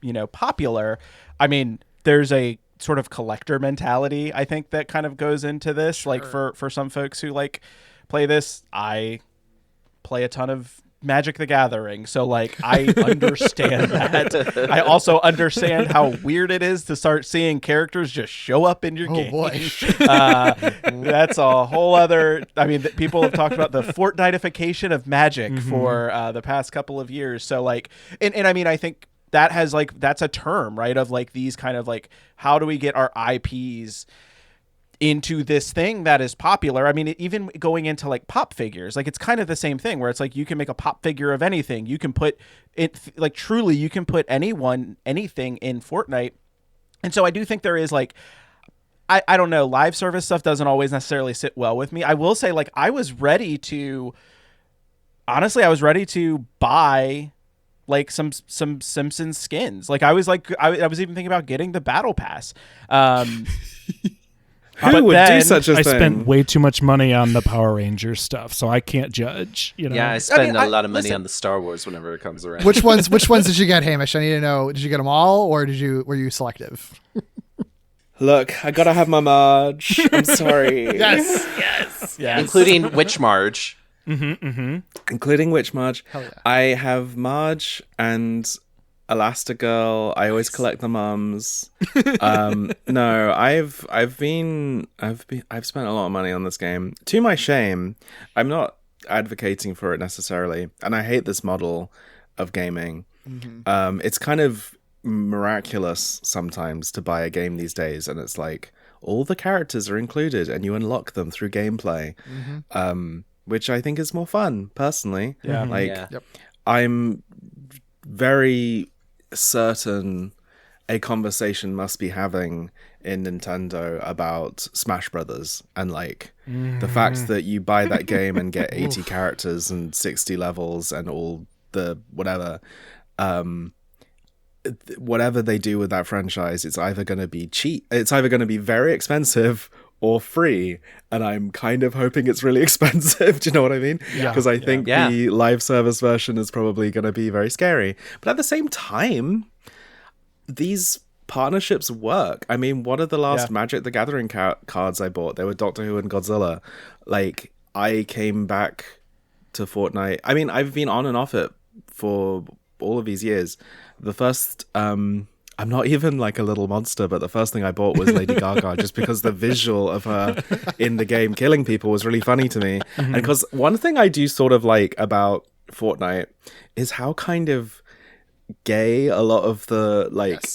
you know, popular. I mean, there's a sort of collector mentality, I think, that kind of goes into this. Sure. Like for some folks who like play this, I play a ton of Magic the Gathering, so like I understand that. I also understand how weird it is to start seeing characters just show up in your game. Boy. That's a whole other. I mean, people have talked about the Fortniteification of Magic for the past couple of years. So like, and I mean, I think that has like that's a term, right? Of like these kind of like, how do we get our IPs into this thing that is popular? I mean, even going into like pop figures, like it's kind of the same thing where it's like you can make a pop figure of anything. You can put it like truly you can put anything in Fortnite. And so I do think there is like, I don't know, live service stuff doesn't always necessarily sit well with me. I will say like I was ready to buy like some Simpsons skins. Like I was even thinking about getting the battle pass. Who would do such a thing? I spent way too much money on the Power Rangers stuff, so I can't judge. You know? Yeah, I spend a lot of money on the Star Wars whenever it comes around. Which ones did you get, Hamish? I need to know. Did you get them all, or were you selective? Look, I gotta have my Marge. I'm sorry. Yes. Including Witch Marge. Including Witch Marge. Hell yeah. I have Marge and Elastigirl. I always collect the mums. No, I've spent a lot of money on this game. To my shame, I'm not advocating for it necessarily, and I hate this model of gaming. It's kind of miraculous sometimes to buy a game these days, and it's like all the characters are included, and you unlock them through gameplay, which I think is more fun personally. Yeah, Yep. I'm very certain a conversation must be having in Nintendo about Smash Brothers and like the fact that you buy that game and get 80 characters and 60 levels and all the whatever they do with that franchise, it's either going to be cheap, it's either going to be very expensive or free, and I'm kind of hoping it's really expensive. Do you know what I mean? Because I think the live service version is probably going to be very scary. But at the same time, these partnerships work. I mean, what are the last Magic the Gathering cards I bought? They were Doctor Who and Godzilla. Like, I came back to Fortnite. I mean, I've been on and off it for all of these years. The first... I'm not even like a little monster, but the first thing I bought was Lady Gaga just because the visual of her in the game killing people was really funny to me. And because one thing I do sort of like about Fortnite is how kind of gay a lot of the like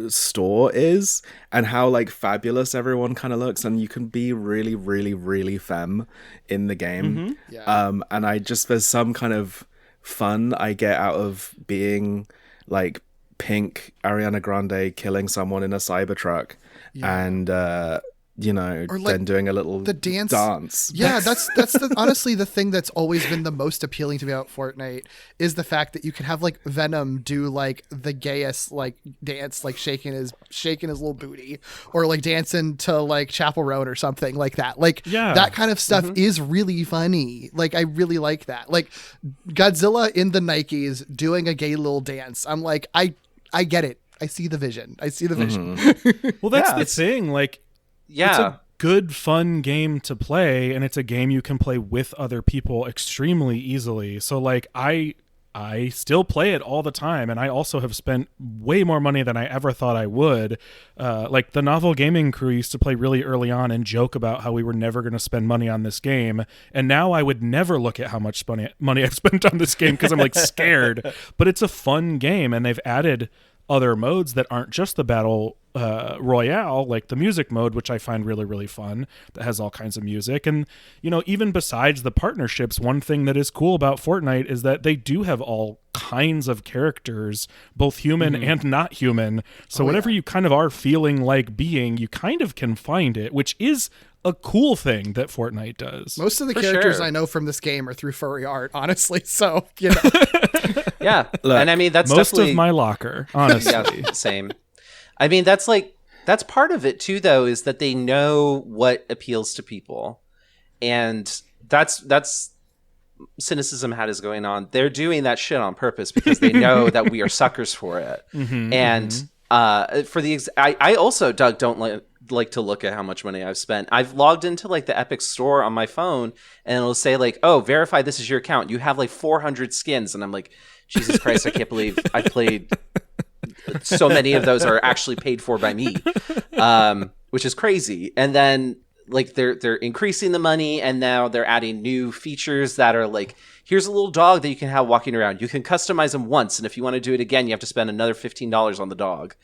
store is, and how like fabulous everyone kind of looks, and you can be really, really, really femme in the game. And I just, there's some kind of fun I get out of being like pink Ariana Grande killing someone in a Cybertruck and you know, or like then doing a little dance. Yeah, that's honestly the thing that's always been the most appealing to me about Fortnite is the fact that you can have like Venom do like the gayest like dance, like shaking his little booty, or like dancing to like Chapel Roan or something like that. Like that kind of stuff is really funny. Like I really like that. Like Godzilla in the Nikes doing a gay little dance. I'm like, I get it. I see the vision. Well, that's the thing. Like, it's a good, fun game to play, and it's a game you can play with other people extremely easily. So, like, I still play it all the time, and I also have spent way more money than I ever thought I would. Like, the Novel Gaming crew used to play really early on and joke about how we were never going to spend money on this game, and now I would never look at how much money I've spent on this game because I'm, like, scared. But it's a fun game, and they've added other modes that aren't just the battle royale, like the music mode, which I find really, really fun, that has all kinds of music. And, you know, even besides the partnerships, one thing that is cool about Fortnite is that they do have all kinds of characters, both human and not human. So whatever you kind of are feeling like being, you kind of can find it, which is a cool thing that Fortnite does. Most of the For characters sure. I know from this game are through furry art, honestly. So, you know. Yeah. Look, and I mean, that's Most definitely of my locker, honestly. yeah, same. I mean, that's part of it too, though, is that they know what appeals to people. And that's cynicism hat is going on. They're doing that shit on purpose because they know that we are suckers for it. And for I also, Doug, don't like to look at how much money I've spent. I've logged into like the Epic store on my phone, and it'll say like, "Oh, verify this is your account. You have like 400 skins," and I'm like, Jesus Christ, I can't believe I played so many of those are actually paid for by me, which is crazy. And then like they're increasing the money, and now they're adding new features that are like, here's a little dog that you can have walking around. You can customize him once, and if you want to do it again, you have to spend another $15 on the dog.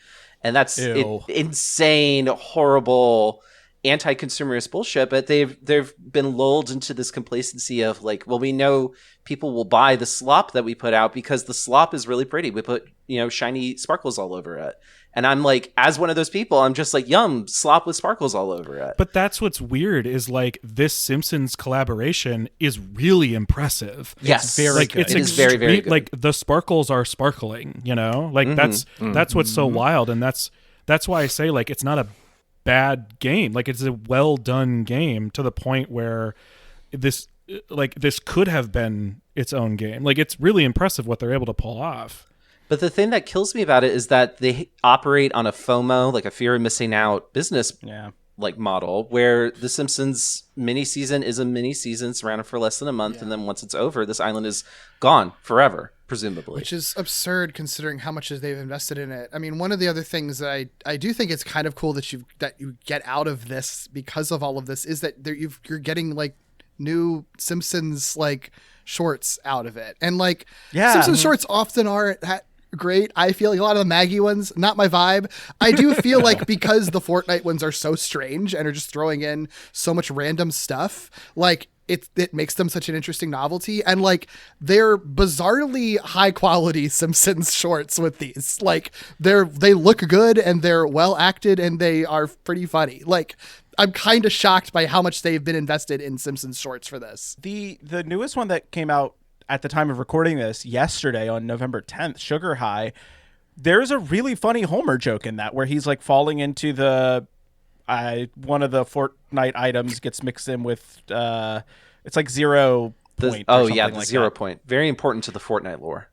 And that's insane, horrible, anti-consumerist bullshit. But they've been lulled into this complacency of like, well, we know people will buy the slop that we put out because the slop is really pretty. We put, shiny sparkles all over it. And I'm like, as one of those people, I'm just like, yum, slop with sparkles all over it. But that's what's weird is like this Simpsons collaboration is really impressive. Yes, very like good. it's It is very, very good. Like the sparkles are sparkling, like that's what's so wild. And that's why I say like it's not a bad game. Like it's a well done game to the point where this could have been its own game. Like it's really impressive what they're able to pull off. But the thing that kills me about it is that they operate on a FOMO, like a fear of missing out business like model, where the Simpsons mini season is a mini season. It's around for less than a month. And then once it's over, this island is gone forever, presumably. Which is absurd considering how much they've invested in it. I mean, one of the other things that I do think it's kind of cool that you get out of this because of all of this is that you're getting like new Simpsons like shorts out of it. And like Simpsons shorts often aren't great. I feel like a lot of the Maggie ones, not my vibe. I do feel like because the Fortnite ones are so strange and are just throwing in so much random stuff, like it makes them such an interesting novelty. And like they're bizarrely high quality Simpsons shorts with these. Like they look good and they're well acted and they are pretty funny. Like I'm kind of shocked by how much they've been invested in Simpsons shorts for this. The newest one that came out at the time of recording this yesterday on November 10th, Sugar High, there's a really funny Homer joke in that where he's like falling into the one of the Fortnite items gets mixed in with it's like 0 point. The 0 point. Very important to the Fortnite lore.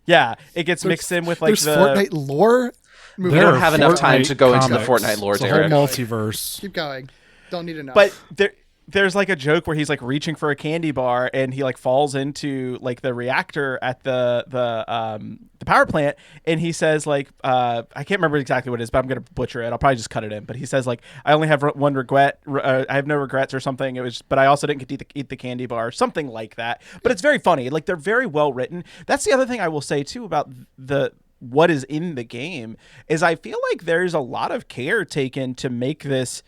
Yeah, it gets mixed in with like there's Fortnite lore. We don't have enough time to go into the comics. Fortnite lore, It's a Derek. whole multiverse. Keep going. Don't need to know. But there's like a joke where he's like reaching for a candy bar and he like falls into like the reactor at the power plant, and he says like I can't remember exactly what it is, but I'm gonna butcher it. I'll probably just cut it in. But he says like, I only have one regret. I have no regrets or something. It was, but I also didn't get to eat the candy bar, something like that. But it's very funny. Like they're very well written. That's the other thing I will say too about what is in the game is I feel like there's a lot of care taken to make this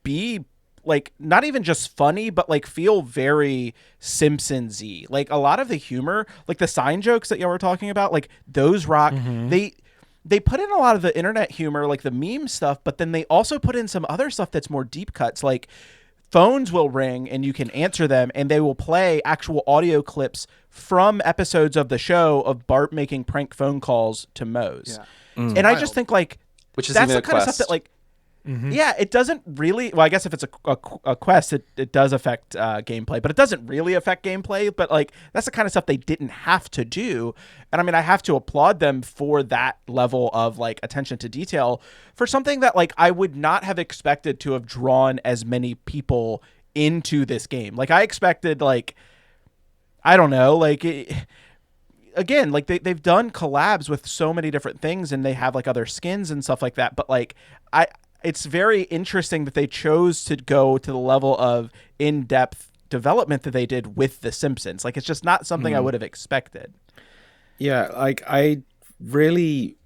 be like not even just funny, but like feel very Simpsons-y. Like a lot of the humor, like the sign jokes that y'all were talking about, like those rock. They put in a lot of the internet humor, like the meme stuff, but then they also put in some other stuff that's more deep cuts. Like phones will ring and you can answer them, and they will play actual audio clips from episodes of the show of Bart making prank phone calls to Moe's. Yeah. And I just think like Which is that's even the a kind of quest. stuff that like. Yeah, it doesn't really. Well, I guess if it's a quest, it does affect gameplay, but it doesn't really affect gameplay. But like that's the kind of stuff they didn't have to do, and I mean I have to applaud them for that level of like attention to detail for something that like I would not have expected to have drawn as many people into this game. Like I expected like I don't know like. Again, like they've done collabs with so many different things, and they have like other skins and stuff like that. But like it's very interesting that they chose to go to the level of in-depth development that they did with The Simpsons. Like, it's just not something I would have expected. Yeah, like, I really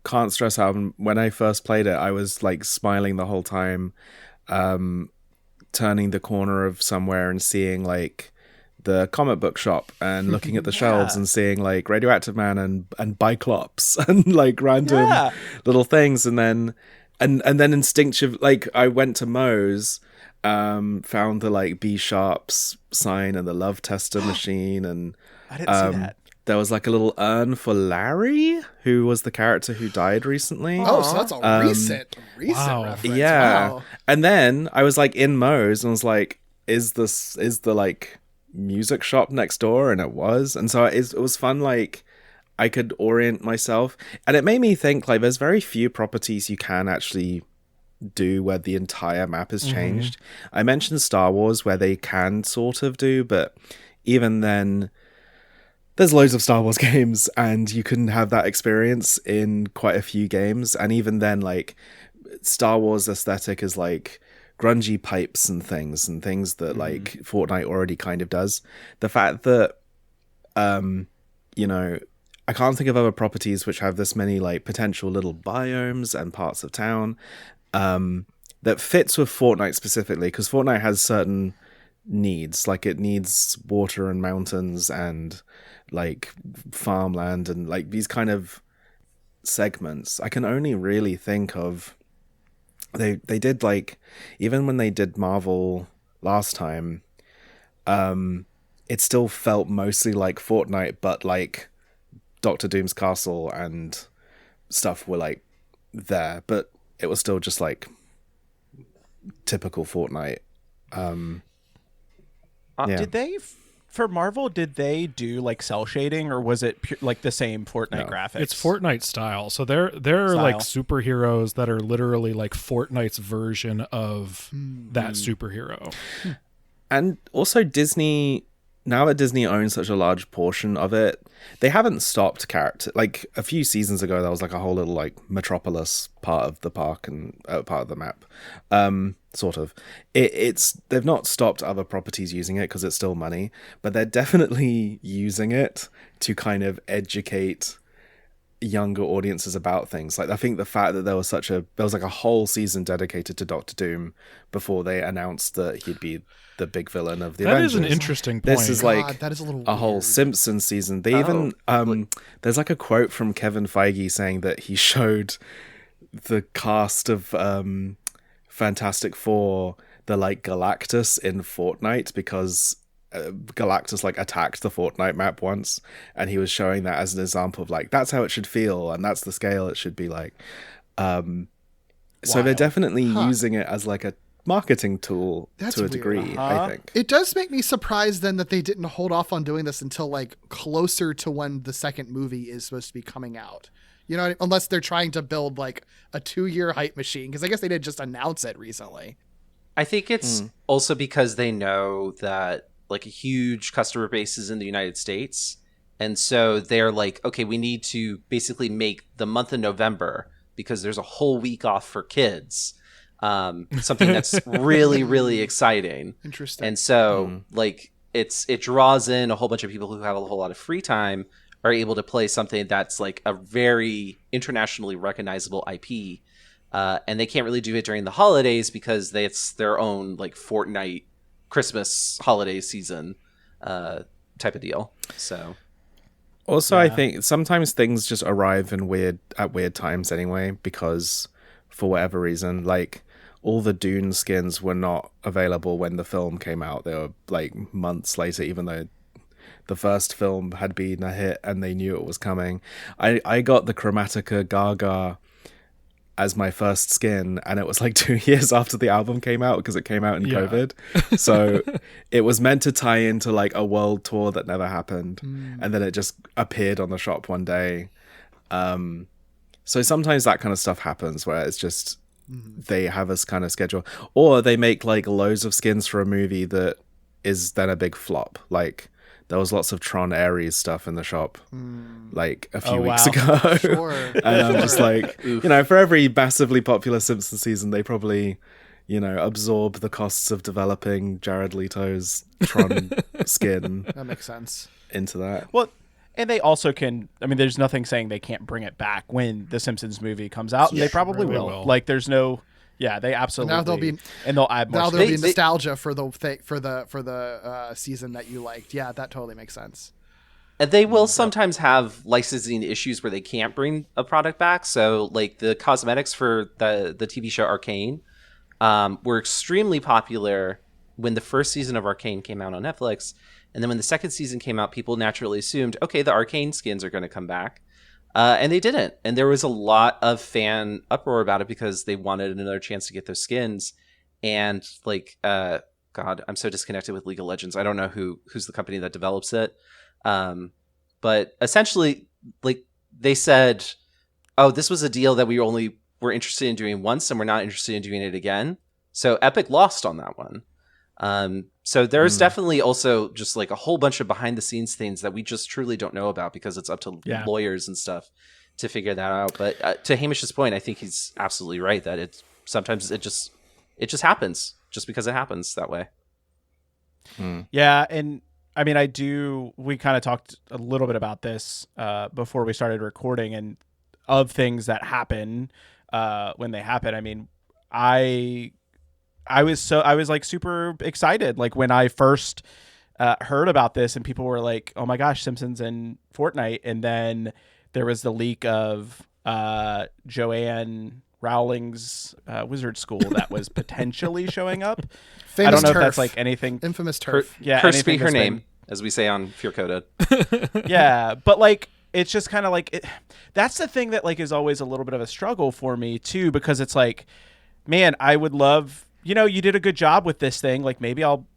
can't stress out. When I first played it, I was, like, smiling the whole time, turning the corner of somewhere and seeing, like, the comic book shop and looking at the shelves and seeing like Radioactive Man and Biclops and like random little things, and then instinctive, like I went to Moe's, found the like B Sharps sign and the Love Tester machine, and I didn't see that. There was like a little urn for Larry, who was the character who died recently. Oh, so that's a recent reference. Yeah. Wow. And then I was like in Moe's and was like, is the like music shop next door? And it was. And so it was fun, like I could orient myself. And it made me think like there's very few properties you can actually do where the entire map is changed. I mentioned Star Wars where they can sort of do, but even then there's loads of Star Wars games and you can have that experience in quite a few games. And even then, like Star Wars aesthetic is like grungy pipes and things that like Fortnite already kind of does. The fact that, you know, I can't think of other properties which have this many like potential little biomes and parts of town that fits with Fortnite specifically, because Fortnite has certain needs, like it needs water and mountains and like farmland and like these kind of segments. I can only really think of they did like, even when they did Marvel last time, it still felt mostly like Fortnite, but like Doctor Doom's castle and stuff were like there, but it was still just like typical Fortnite. Did they, for Marvel, did they do like cell shading, or was it like the same Fortnite graphics? It's Fortnite style. So they're like superheroes that are literally like Fortnite's version of that superhero. And also Disney, now that Disney owns such a large portion of it, they haven't stopped character. Like a few seasons ago, there was like a whole little like Metropolis part of the park and part of the map. Sort of. They've not stopped other properties using it because it's still money, but they're definitely using it to kind of educate younger audiences about things. Like I think the fact that there was like a whole season dedicated to Doctor Doom before they announced that he'd be the big villain of the Avengers. That is an interesting point. This is like that is a little whole weird. Simpsons season. They even there's like a quote from Kevin Feige saying that he showed the cast of Fantastic Four the like Galactus in Fortnite because Galactus like attacked the Fortnite map once, and he was showing that as an example of like that's how it should feel and that's the scale it should be like. So they're definitely using it as like a marketing tool to a degree. I think it does make me surprised then that they didn't hold off on doing this until like closer to when the second movie is supposed to be coming out. You know, unless they're trying to build like a 2-year hype machine, because I guess they did just announce it recently. I think it's also because they know that like a huge customer base is in the United States. And so they're like, okay, we need to basically make the month of November, because there's a whole week off for kids. Something that's really, really exciting. Interesting. And so like it draws in a whole bunch of people who have a whole lot of free time, are able to play something that's like a very internationally recognizable IP. And they can't really do it during the holidays because it's their own like Fortnite Christmas holiday season type of deal. So also I think sometimes things just arrive at weird times anyway, because for whatever reason, like all the Dune skins were not available when the film came out. They were like months later, even though the first film had been a hit and they knew it was coming. I got the Chromatica Gaga as my first skin, and it was like 2 years after the album came out because it came out in COVID. So it was meant to tie into like a world tour that never happened, and then it just appeared on the shop one day. So sometimes that kind of stuff happens where it's just they have a kind of schedule, or they make like loads of skins for a movie that is then a big flop. Like there was lots of Tron Ares stuff in the shop like a few weeks ago. Sure. And I'm just like, you know, for every massively popular Simpsons season, they probably, you know, absorb the costs of developing Jared Leto's Tron skin. That makes sense. Into that. Well, and they also can, I mean, there's nothing saying they can't bring it back when the Simpsons movie comes out, and they probably will. Like, there's no, Yeah, they absolutely. Now there'll be and they'll add more. now there'll be They- nostalgia for the season that you liked. Yeah, that totally makes sense. And they will sometimes have licensing issues where they can't bring a product back. So, like the cosmetics for the TV show Arcane were extremely popular when the first season of Arcane came out on Netflix. And then when the second season came out, people naturally assumed, okay, the Arcane skins are going to come back. And they didn't. And there was a lot of fan uproar about it because they wanted another chance to get those skins. And like, God, I'm so disconnected with League of Legends. I don't know who's the company that develops it. But essentially, like they said, oh, this was a deal that we only were interested in doing once and we're not interested in doing it again. So Epic lost on that one. So there's definitely also just like a whole bunch of behind the scenes things that we just truly don't know about because it's up to lawyers and stuff to figure that out. But to Hamish's point, I think he's absolutely right that sometimes it just happens just because it happens that way. Yeah, and I mean, we kind of talked a little bit about this before we started recording and of things that happen when they happen. I mean, I was like super excited. Like when I first heard about this and people were like, oh my gosh, Simpsons and Fortnite. And then there was the leak of Joanne Rowling's Wizard School that was potentially showing up. Famous I don't know turf. if that's like anything. Infamous turf. Cursed be her name, as we say on Fear Coded. Yeah, but like it's just kind of like that's the thing that like is always a little bit of a struggle for me too, because it's like, man, I would love, you did a good job with this thing, like maybe I'll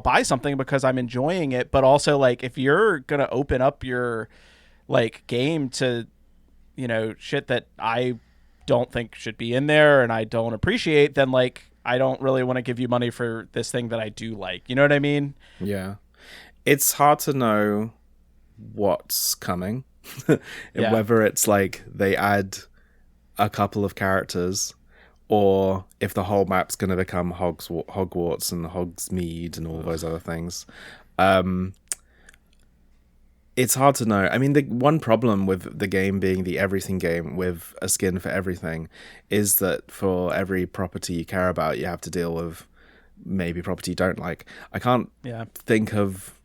buy something because I'm enjoying it, but also like if you're gonna open up your like game to shit that I don't think should be in there and I don't appreciate, then like I don't really want to give you money for this thing that I do like. You know what I mean? Yeah. It's hard to know what's coming. Yeah. Whether it's like they add a couple of characters or if the whole map's going to become Hogwarts and Hogsmeade and all those other things. It's hard to know. I mean, the one problem with the game being the everything game with a skin for everything is that for every property you care about, you have to deal with maybe property you don't like. I can't think of...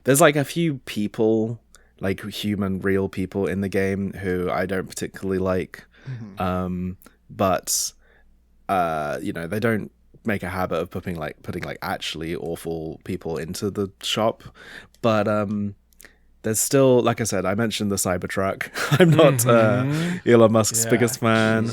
There's like a few people, like human, real people in the game who I don't particularly like. But, they don't make a habit of putting like actually awful people into the shop. But... there's still, like I said, I mentioned the Cybertruck. I'm not Elon Musk's biggest fan.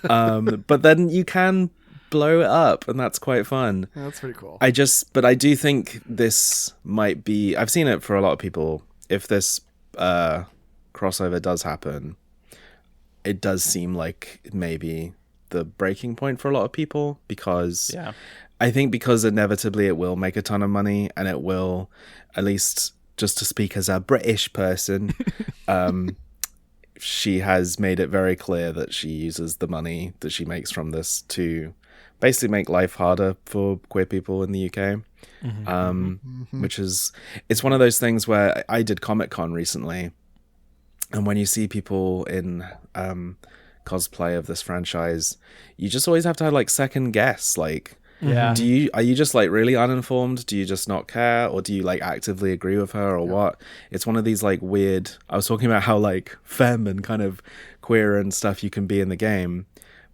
But then you can blow it up, and that's quite fun. Yeah, that's pretty cool. But I do think this might be... I've seen it for a lot of people. If this crossover does happen, it does seem like maybe the breaking point for a lot of people, because I think because inevitably it will make a ton of money, and it will, at least... just to speak as a British person, she has made it very clear that she uses the money that she makes from this to basically make life harder for queer people in the UK. Which is, it's one of those things where I did Comic-Con recently, and when you see people in cosplay of this franchise, you just always have to like second guess, like, are you just like really uninformed? Do you just not care, or do you like actively agree with her, or what? It's one of these like weird... I was talking about how like femme and kind of queer and stuff you can be in the game,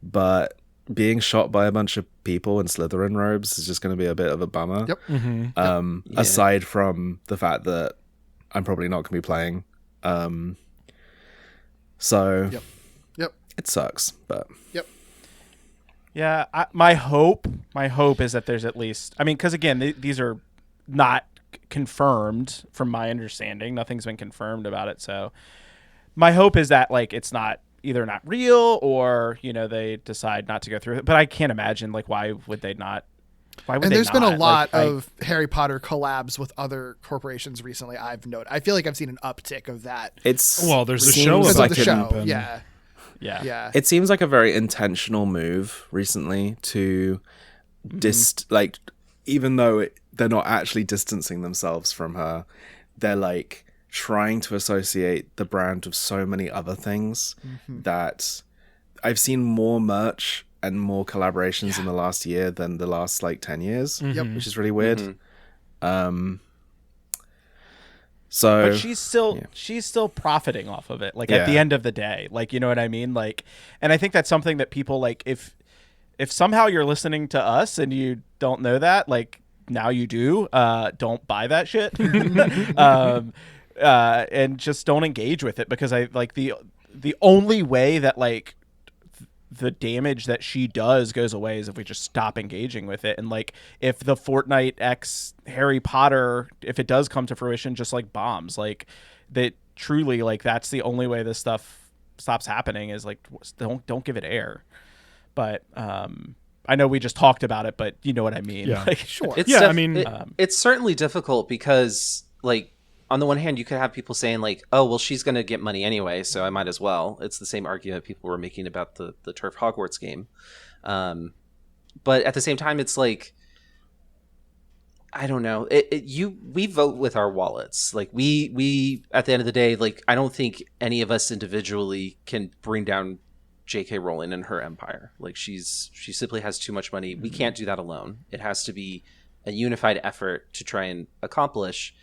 but being shot by a bunch of people in Slytherin robes is just going to be a bit of a bummer. Aside from the fact that I'm probably not going to be playing. So it sucks, but yeah, my hope is that there's at least, I mean, because again, these are not confirmed from my understanding. Nothing's been confirmed about it. So my hope is that like it's not either not real, or they decide not to go through it. But I can't imagine, like, why would they not? And there's been a lot of Harry Potter collabs with other corporations recently. I've noted. I feel like I've seen an uptick of that. It's there's a show because about of the show. it. Yeah. It seems like a very intentional move recently to like, even though they're not actually distancing themselves from her, they're like trying to associate the brand with so many other things that I've seen more merch and more collaborations in the last year than the last like 10 years, which is really weird. So, but she's still profiting off of it. Like at the end of the day, like, you know what I mean? Like, and I think that's something that people like, if somehow you're listening to us and you don't know that, like now you do, don't buy that shit. And just don't engage with it, because I like the only way that like the damage that she does goes away is if we just stop engaging with it. And like if the Fortnite X Harry Potter, if it does come to fruition, just like bombs, like that, truly, like that's the only way this stuff stops happening, is like don't give it air. But I know we just talked about it, but you know what I mean. Yeah. Like, Sure. It's certainly difficult because, like, on the one hand, you could have people saying, like, oh, well, she's going to get money anyway, so I might as well. It's the same argument people were making about the Turf Hogwarts game. But at the same time, it's like, I don't know. We vote with our wallets. Like, we at the end of the day, like, I don't think any of us individually can bring down J.K. Rowling and her empire. Like, she simply has too much money. We can't do that alone. It has to be a unified effort to try and accomplish.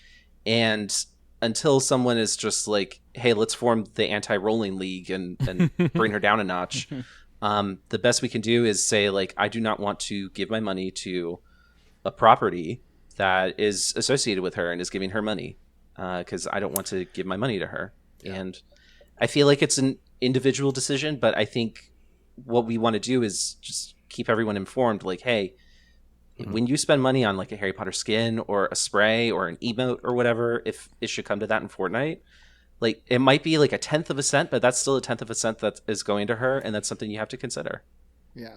And until someone is just like, hey, let's form the anti-Rowling league and bring her down a notch, the best we can do is say, like, I do not want to give my money to a property that is associated with her and is giving her money, because I don't want to give my money to her. Yeah. And I feel like it's an individual decision, but I think what we want to do is just keep everyone informed. Like, hey, when you spend money on like a Harry Potter skin or a spray or an emote or whatever, if it should come to that in Fortnite, like it might be like 1/10 of a cent, but that's still 1/10 of a cent that is going to her, and that's something you have to consider. Yeah.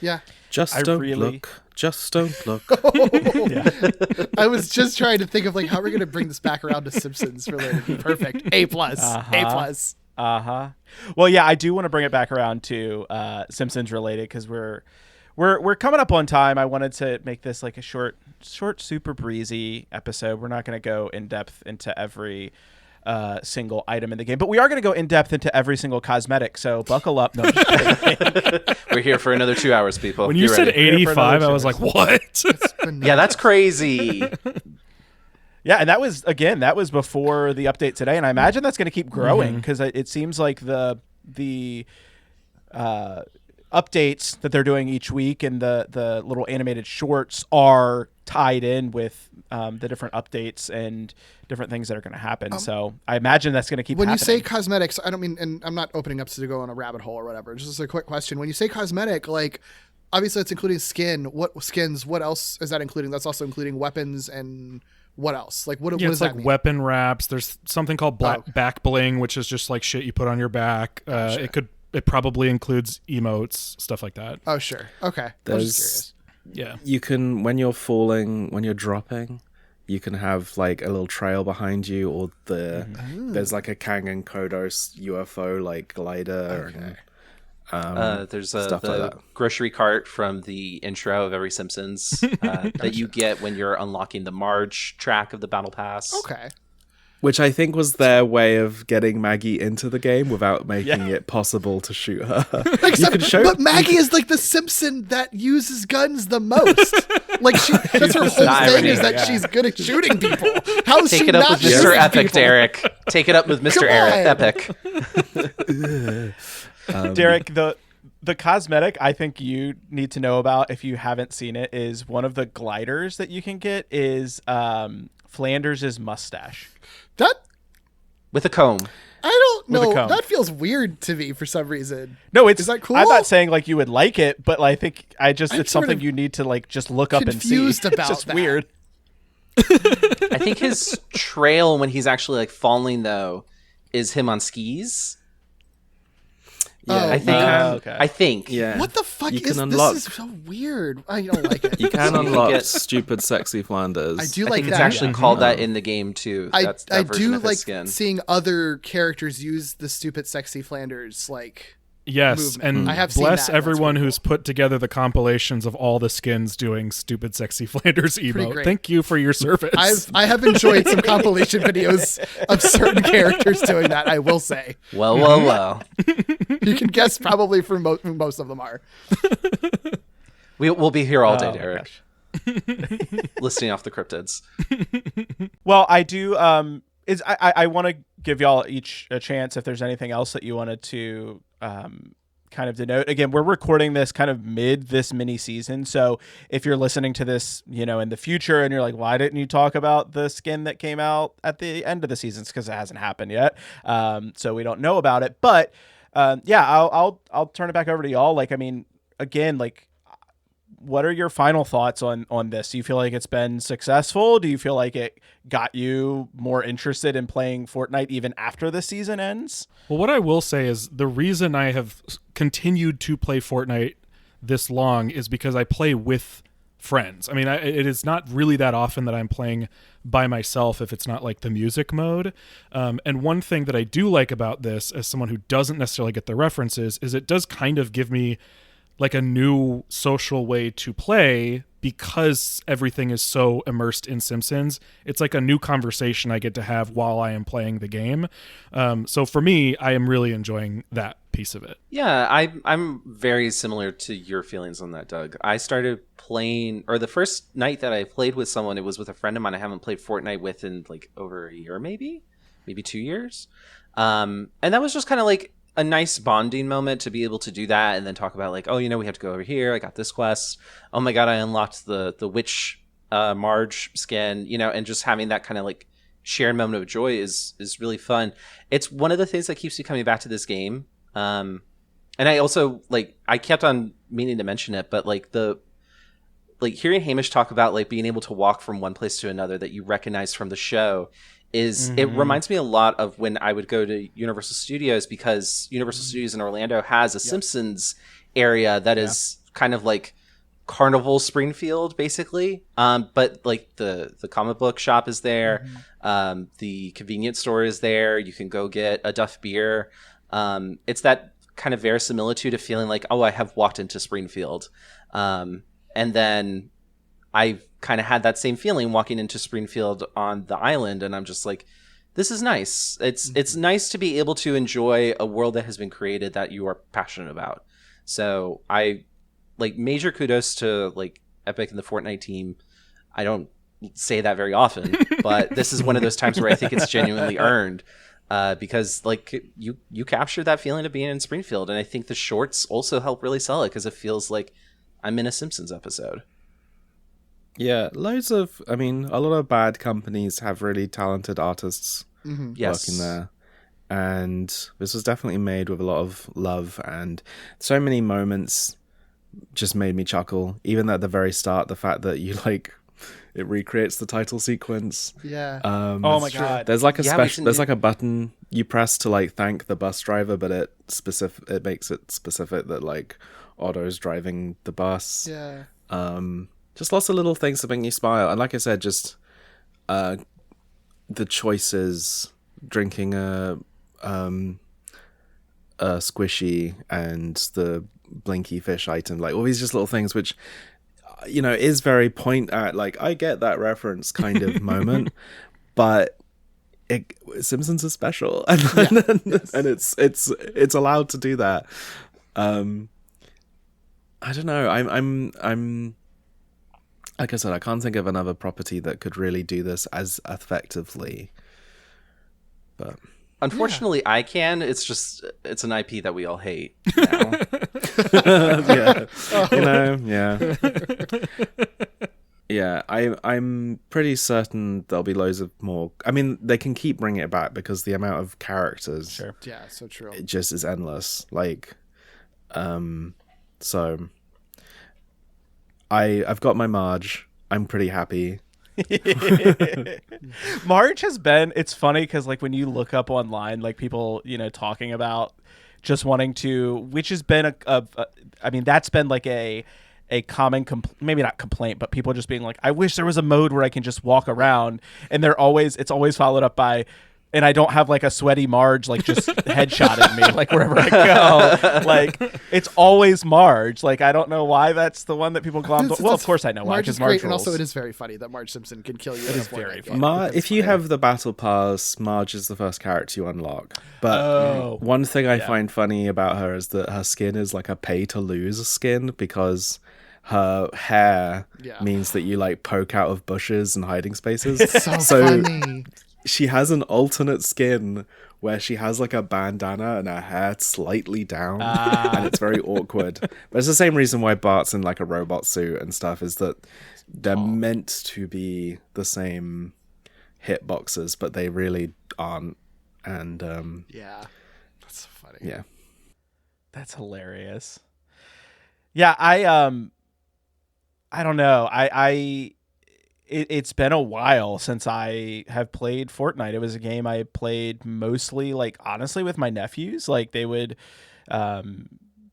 Yeah. Just don't look. Yeah. I was just trying to think of like how we're going to bring this back around to Simpsons related. Perfect. A+. A+. Well, yeah, I do want to bring it back around to Simpsons related, because we're coming up on time. I wanted to make this like a short, super breezy episode. We're not going to go in depth into every single item in the game, but we are going to go in depth into every single cosmetic. So buckle up. No, I'm just kidding. We're here for another 2 hours, people. When you said 85, I was like, what? Yeah, that's crazy. Yeah, and that was before the update today, and I imagine that's going to keep growing, because it seems like the updates that they're doing each week and the little animated shorts are tied in with the different updates and different things that are going to happen. So I imagine that's going to keep when happening. You say cosmetics, I don't mean, and I'm not opening up to go on a rabbit hole or whatever. Just a quick question. When you say cosmetic, like obviously it's including skin. What skins? What else is that including? That's also including weapons and what else? Like what does that mean? Weapon wraps. There's something called back bling, which is just like shit you put on your back. Gotcha. It probably includes emotes, stuff like that. Oh, sure. Okay. I'm just curious. Yeah. You can, when you're dropping, you can have like a little trail behind you, or there's like a Kang and Kodos UFO like glider. Okay. And, there's stuff the like that. grocery cart from the intro of every Simpsons that you get when you're unlocking the Marge track of the Battle Pass. Okay. Which I think was their way of getting Maggie into the game without making it possible to shoot her. But Maggie is like the Simpson that uses guns the most. Like that's her whole thing is that she's good at shooting people. How is Take she it up not with Mr. shooting Epic, people? Derek. Take it up with Mr. Epic. Derek, the cosmetic I think you need to know about, if you haven't seen it, is one of the gliders that you can get is Flanders' mustache. That with a comb. I don't know. With a comb. That feels weird to me for some reason. No, is that cool? I'm not saying like you would like it, but I think it's sort something of you need to like just look up and see. confused about It's just that. weird. I think his trail when he's actually like falling though is him on skis. Yeah, Oh, I think. okay. I think. Yeah. What the fuck You is can unlock- this? Is so weird. I don't like it. You can So you unlock get- stupid Sexy Flanders. I do I like think that. it's actually called that in the game too. That's that I version do of his like skin. seeing other characters use the stupid Sexy Flanders. Like Yes, movement. and I have seen bless that. That's everyone pretty who's cool. put together the compilations of all the skins doing stupid Sexy Flanders emote. great. Thank you for your service. I have enjoyed some compilation videos of certain characters doing that, I will say. Well. You can guess probably for most of them are. We'll be here all day, Oh, my Derek. Listing off the cryptids. Well, I do. I want to give y'all each a chance if there's anything else that you wanted to kind of denote. Again, we're recording this kind of mid this mini season, so if you're listening to this, in the future, and you're like, why didn't you talk about the skin that came out at the end of the season? It's because it hasn't happened yet, so we don't know about it. But yeah, I'll turn it back over to y'all. Like, I mean, again, like, what are your final thoughts on this? Do you feel like it's been successful? Do you feel like it got you more interested in playing Fortnite even after the season ends? Well, what I will say is the reason I have continued to play Fortnite this long is because I play with friends. I mean, it is not really that often that I'm playing by myself if it's not like the music mode. And one thing that I do like about this, as someone who doesn't necessarily get the references, is it does kind of give me like a new social way to play because everything is so immersed in Simpsons. It's like a new conversation I get to have while I am playing the game. So for me, I am really enjoying that piece of it. Yeah, I'm very similar to your feelings on that, Doug. I started playing, or the first night that I played with someone, it was with a friend of mine I haven't played Fortnite with in like over a year, maybe 2 years. And that was just kind of like a nice bonding moment to be able to do that and then talk about like, oh, we have to go over here. I got this quest. Oh my God, I unlocked the witch Marge skin, and just having that kind of like shared moment of joy is really fun. It's one of the things that keeps me coming back to this game. And I also I kept on meaning to mention it, but hearing Hamish talk about like being able to walk from one place to another that you recognize from the show is it reminds me a lot of when I would go to Universal Studios, because Universal Studios in Orlando has a Simpsons area that is kind of like Carnival Springfield, basically. But like the comic book shop is there. The convenience store is there. You can go get a Duff beer. It's that kind of verisimilitude of feeling like, oh, I have walked into Springfield. And then I kind of had that same feeling walking into Springfield on the island, and I'm just like, this is nice. It's nice to be able to enjoy a world that has been created that you are passionate about. So I major kudos to Epic and the Fortnite team. I don't say that very often, but this is one of those times where I think it's genuinely earned, because you captured that feeling of being in Springfield, and I think the shorts also help really sell it because it feels like I'm in a Simpsons episode. Yeah, a lot of bad companies have really talented artists working there. And this was definitely made with a lot of love, and so many moments just made me chuckle. Even at the very start, the fact that you it recreates the title sequence. Yeah. Oh my God. There's there's a button you press to thank the bus driver, but it makes it specific that Otto's driving the bus. Yeah. Just lots of little things that make you smile. And like I said, just the choices, drinking a squishy and the blinky fish item, all these just little things, which, is very point at, I get that reference kind of moment, but Simpsons is special. And, and it's allowed to do that. I don't know. I'm like I said, I can't think of another property that could really do this as effectively. But unfortunately, I can. It's an IP that we all hate now. Yeah. I'm pretty certain there'll be loads of more. I mean, they can keep bringing it back because the amount of characters, Sure. Yeah, so true. it just is endless. So I've got my Marge. I'm pretty happy. Marge has been, it's funny because when you look up online, people, talking about just wanting to, which has been that's been a common maybe not complaint, but people just being I wish there was a mode where I can just walk around, and it's always followed up by, and I don't have like a sweaty Marge like just headshotting me like wherever I go. Like it's always Marge. Like I don't know why that's the one that people glom. Well, of course I know why, Marge because is Marge great, rules. and also it is very funny that Marge Simpson can kill you. It is very funny. If you have the battle pass, Marge is the first character you unlock. But one thing I find funny about her is that her skin is like a pay to lose skin, because her hair means that you like poke out of bushes and hiding spaces. It's so funny. She has an alternate skin where she has like a bandana and her hair slightly down, and it's very awkward. But it's the same reason why Bart's in like a robot suit and stuff, is that they're meant to be the same hitboxes, but they really aren't. And that's so funny. Yeah, that's hilarious. Yeah, I don't know. It's been a while since I have played Fortnite. It was a game I played mostly, like, honestly, with my nephews. Like, they would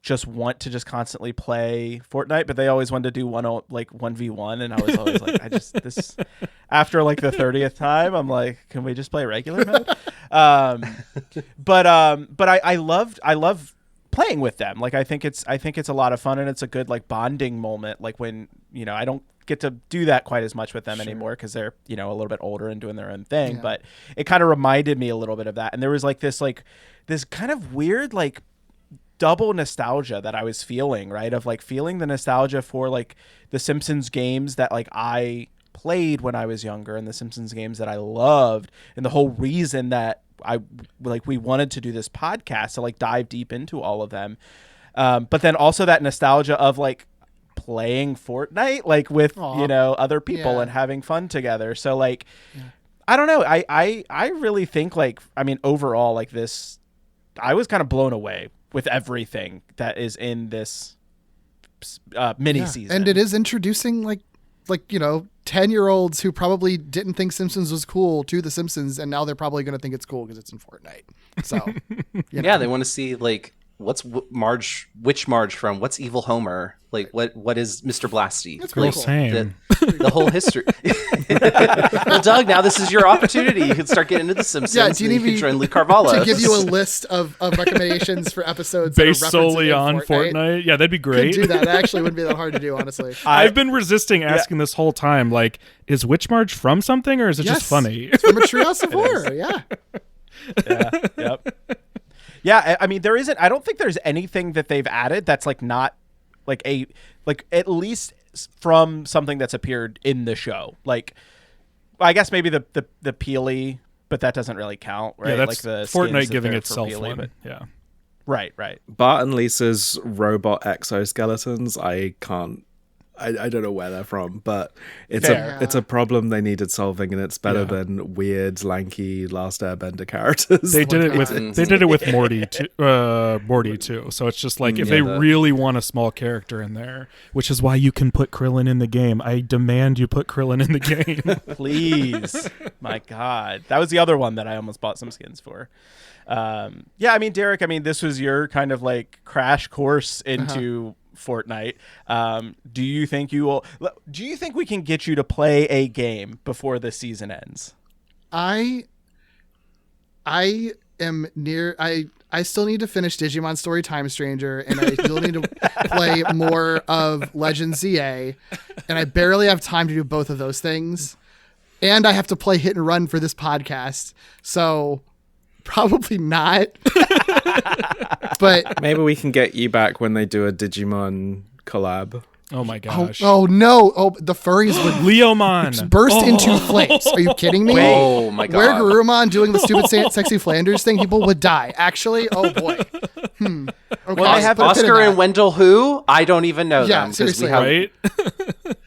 just want to just constantly play Fortnite, but they always wanted to do 1v1, and I was always like, after like the 30th time, I'm like, can we just play regular mode? But I love playing with them. Like, I think it's a lot of fun, and it's a good like bonding moment. Like when, I don't get to do that quite as much with them anymore because they're, a little bit older and doing their own thing. But it kind of reminded me a little bit of that. And there was like this kind of weird, like, double nostalgia that I was feeling, right? Of like feeling the nostalgia for like the Simpsons games that like I played when I was younger, and the Simpsons games that I loved, and the whole reason that we wanted to do this podcast to like dive deep into all of them. But then also that nostalgia of like playing Fortnite like with other people and having fun together. So like I don't know, I really think like, I mean, overall, like this, I was kind of blown away with everything that is in this mini season. And it is introducing like 10-year-olds who probably didn't think Simpsons was cool to the Simpsons, and now they're probably going to think it's cool because it's in Fortnite. So yeah, they want to see like which Marge from what's Evil Homer, like what is Mr. Blasty. That's like, cool. Same. The whole history. Well, Doug, now this is your opportunity. You can start getting into the Simpsons. Yeah, do you need can me join Luke Carvalho to give you a list of recommendations for episodes based that are solely referencing on Fortnite? Yeah, that'd be great. Could do that. That actually wouldn't be that hard to do, honestly. I've been resisting asking this whole time, like, is Witch Marge from something, or is it just funny? It's from a Treehouse of Horror. Yeah. Yep. Yeah, I mean, I don't think there's anything that they've added that's like not like at least from something that's appeared in the show. Like, I guess maybe the Peely, but that doesn't really count, right? Yeah, that's like the Fortnite giving itself Peely, one. But, yeah. Right. Bart and Lisa's robot exoskeletons, I don't know where they're from, but it's a problem they needed solving, and it's better than weird, lanky Last Airbender characters. They did it with Morty too. So it's just like if they really want a small character in there, which is why you can put Krillin in the game. I demand you put Krillin in the game. Please. My God. That was the other one that I almost bought some skins for. I mean, Derek, this was your kind of like crash course into Fortnite. Do you think we can get you to play a game before the season ends? I am near. I still need to finish Digimon Story Time Stranger, and I still need to play more of Legend ZA, and I barely have time to do both of those things, and I have to play Hit and Run for this podcast, so probably not. But maybe we can get you back when they do a Digimon collab. Oh my gosh. Oh no. Oh, the furries would Leomon burst into flames. Are you kidding me? Oh my God. Where Garurumon doing the stupid Sexy Flanders thing, people would die. Actually, oh boy. Okay, well, I have Oscar and Wendell who? I don't even know them. Seriously. We have right?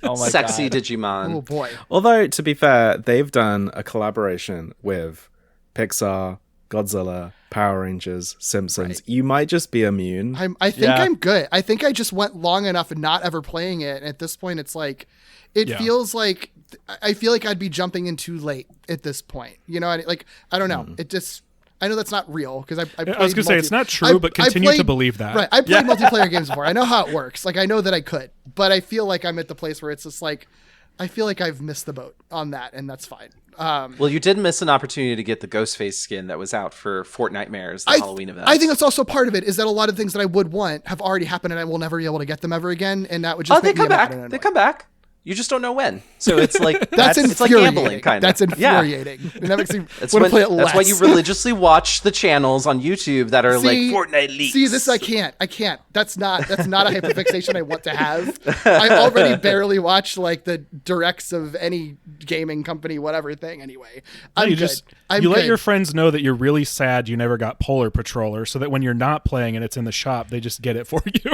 Oh my sexy God. Digimon. Oh boy. Although, to be fair, they've done a collaboration with Pixar, Godzilla, Power Rangers, Simpsons. Right. You might just be immune. I think I'm good. I think I just went long enough and not ever playing it. And at this point, it's like, feels like, I feel like I'd be jumping in too late at this point. You know, I don't know. It just, I know that's not real because I was going to say it's not true, but continue to believe that. Right. I played multiplayer games before. I know how it works. Like, I know that I could, but I feel like I'm at the place where it's just like, I feel like I've missed the boat on that, and that's fine. Well, you did miss an opportunity to get the Ghostface skin that was out for Fortnitemares, the Halloween event. I think that's also part of it, is that a lot of things that I would want have already happened, and I will never be able to get them ever again, and that would just make me mad and annoyed. They come back. You just don't know when. So it's like that's it's like gambling, kind of. That's infuriating. Yeah. It never makes me that's want to play it less. That's why you religiously watch the channels on YouTube that are like Fortnite leaks. See, this I can't. That's not a hyperfixation I want to have. I already barely watch like the directs of any gaming company, whatever thing. Anyway, I'm good. You let your friends know that you're really sad you never got Polar Patroller, so that when you're not playing and it's in the shop, they just get it for you.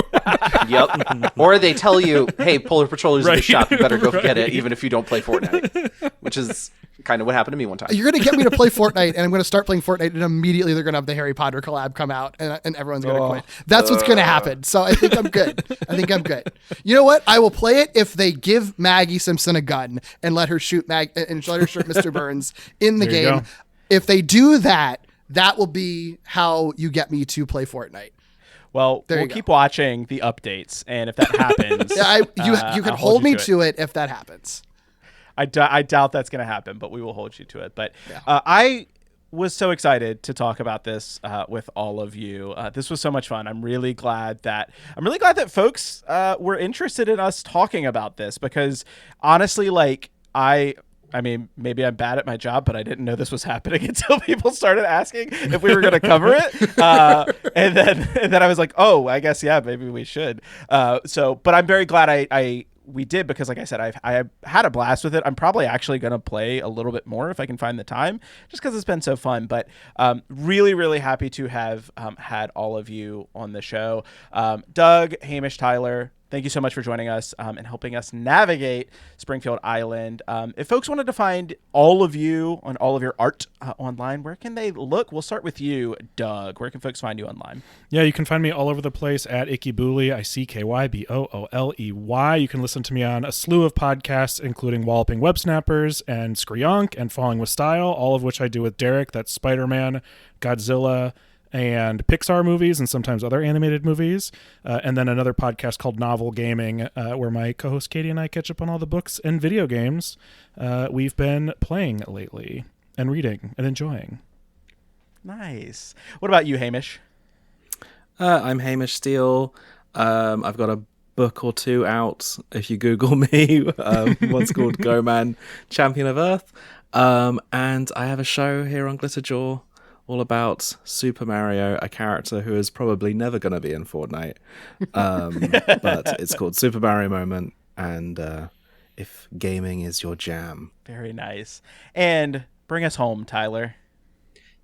Yep. Or they tell you, "Hey, Polar Patroller's in the shop. You better go get it, even if you don't play Fortnite," which is kind of what happened to me one time. You're going to get me to play Fortnite, and I'm going to start playing Fortnite, and immediately they're going to have the Harry Potter collab come out, and everyone's going to quit. That's what's going to happen. So I think I'm good. You know what? I will play it if they give Maggie Simpson a gun and let her shoot Mr. Burns in the game. If they do that, that will be how you get me to play Fortnite. Well, we'll keep watching the updates, and if that happens, you can hold me to it if that happens. I doubt that's going to happen, but we will hold you to it. But I was so excited to talk about this with all of you. This was so much fun. I'm really glad that folks were interested in us talking about this, because honestly, like I mean, maybe I'm bad at my job, but I didn't know this was happening until people started asking if we were going to cover it. And then I was like, oh, I guess, yeah, maybe we should. But I'm very glad we did, because like I said, I had a blast with it. I'm probably actually going to play a little bit more if I can find the time, just because it's been so fun. But really, really happy to have had all of you on the show. Doug, Hamish, Tyler, thank you so much for joining us and helping us navigate Springfield Island. If folks wanted to find all of you on all of your art online, where can they look? We'll start with you, Doug. Where can folks find you online? Yeah, you can find me all over the place at Ickybooly, ICKYBOOLEY. You can listen to me on a slew of podcasts, including Walloping Websnappers and Skreeonk and Falling with Style, all of which I do with Derek. That's Spider-Man, Godzilla, and Pixar movies, and sometimes other animated movies. And then another podcast called Novel Gaming, where my co-host Katie and I catch up on all the books and video games we've been playing lately and reading and enjoying. Nice. What about you, Hamish? I'm Hamish Steele. I've got a book or two out if you Google me. One's called Go Man, Champion of Earth. And I have a show here on Glitterjaw all about Super Mario, a character who is probably never going to be in Fortnite. But it's called Super Mario Moment, and if gaming is your jam. Very nice. And bring us home, Tyler.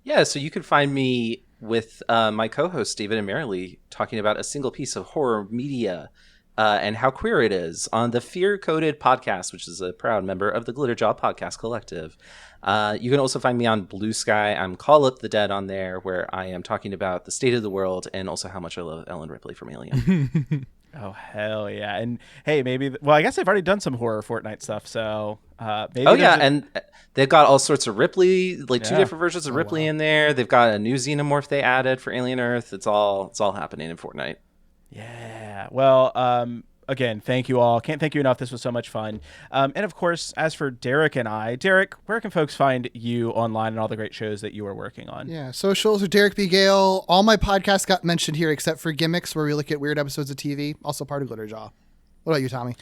Yeah, so you can find me with my co-host, Stephen and Marilee, talking about a single piece of horror media and how queer it is on the Fear Coded podcast, which is a proud member of the Glitterjaw Podcast Collective. You can also find me on Blue Sky. I'm Call Up the Dead on there, where I am talking about the state of the world and also how much I love Ellen Ripley from Alien. Oh, hell yeah. And hey, I guess they've already done some horror Fortnite stuff, so maybe. Oh, yeah, and they've got all sorts of Ripley, like two different versions of Ripley in there. They've got a new xenomorph they added for Alien Earth. It's all happening in Fortnite. Yeah. Well, again, thank you all. Can't thank you enough. This was so much fun. And of course, as for Derek and I, Derek, where can folks find you online and all the great shows that you are working on? Yeah, socials are Derek B. Gale. All my podcasts got mentioned here except for Gimmicks, where we look at weird episodes of TV. Also part of Glitterjaw. What about you, Tommy?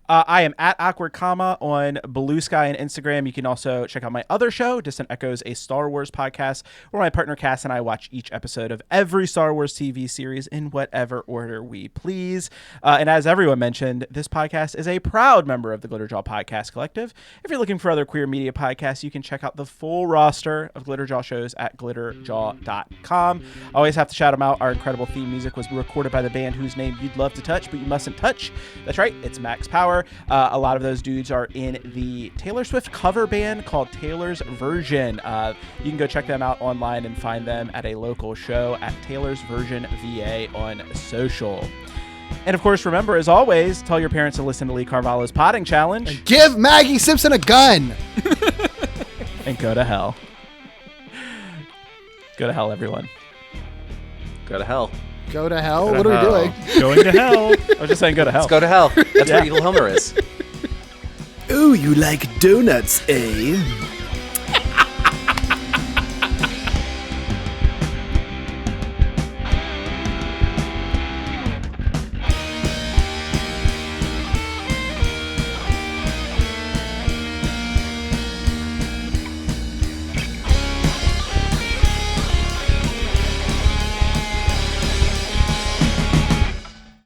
I am at Awkward Comma on Blue Sky and Instagram. You can also check out my other show, Distant Echoes, a Star Wars podcast, where my partner Cass and I watch each episode of every Star Wars TV series in whatever order we please. And as everyone mentioned, this podcast is a proud member of the Glitterjaw Podcast Collective. If you're looking for other queer media podcasts, you can check out the full roster of Glitterjaw shows at glitterjaw.com. I always have to shout them out. Our incredible theme music was recorded by the band whose name you'd love to touch, but you mustn't touch. That's right, it's Max Power. A lot of those dudes are in the Taylor Swift cover band called Taylor's Version. You can go check them out online and find them at a local show at Taylor's Version VA on social. And of course, remember, as always, tell your parents to listen to Lee Carvallo's Potting Challenge. And give Maggie Simpson a gun. And go to hell. Go to hell, everyone. Go to hell. Go to hell? What are we doing? Going to hell. I was just saying go to hell. Let's go to hell. That's where Evil Homer is. Oh, you like donuts, eh?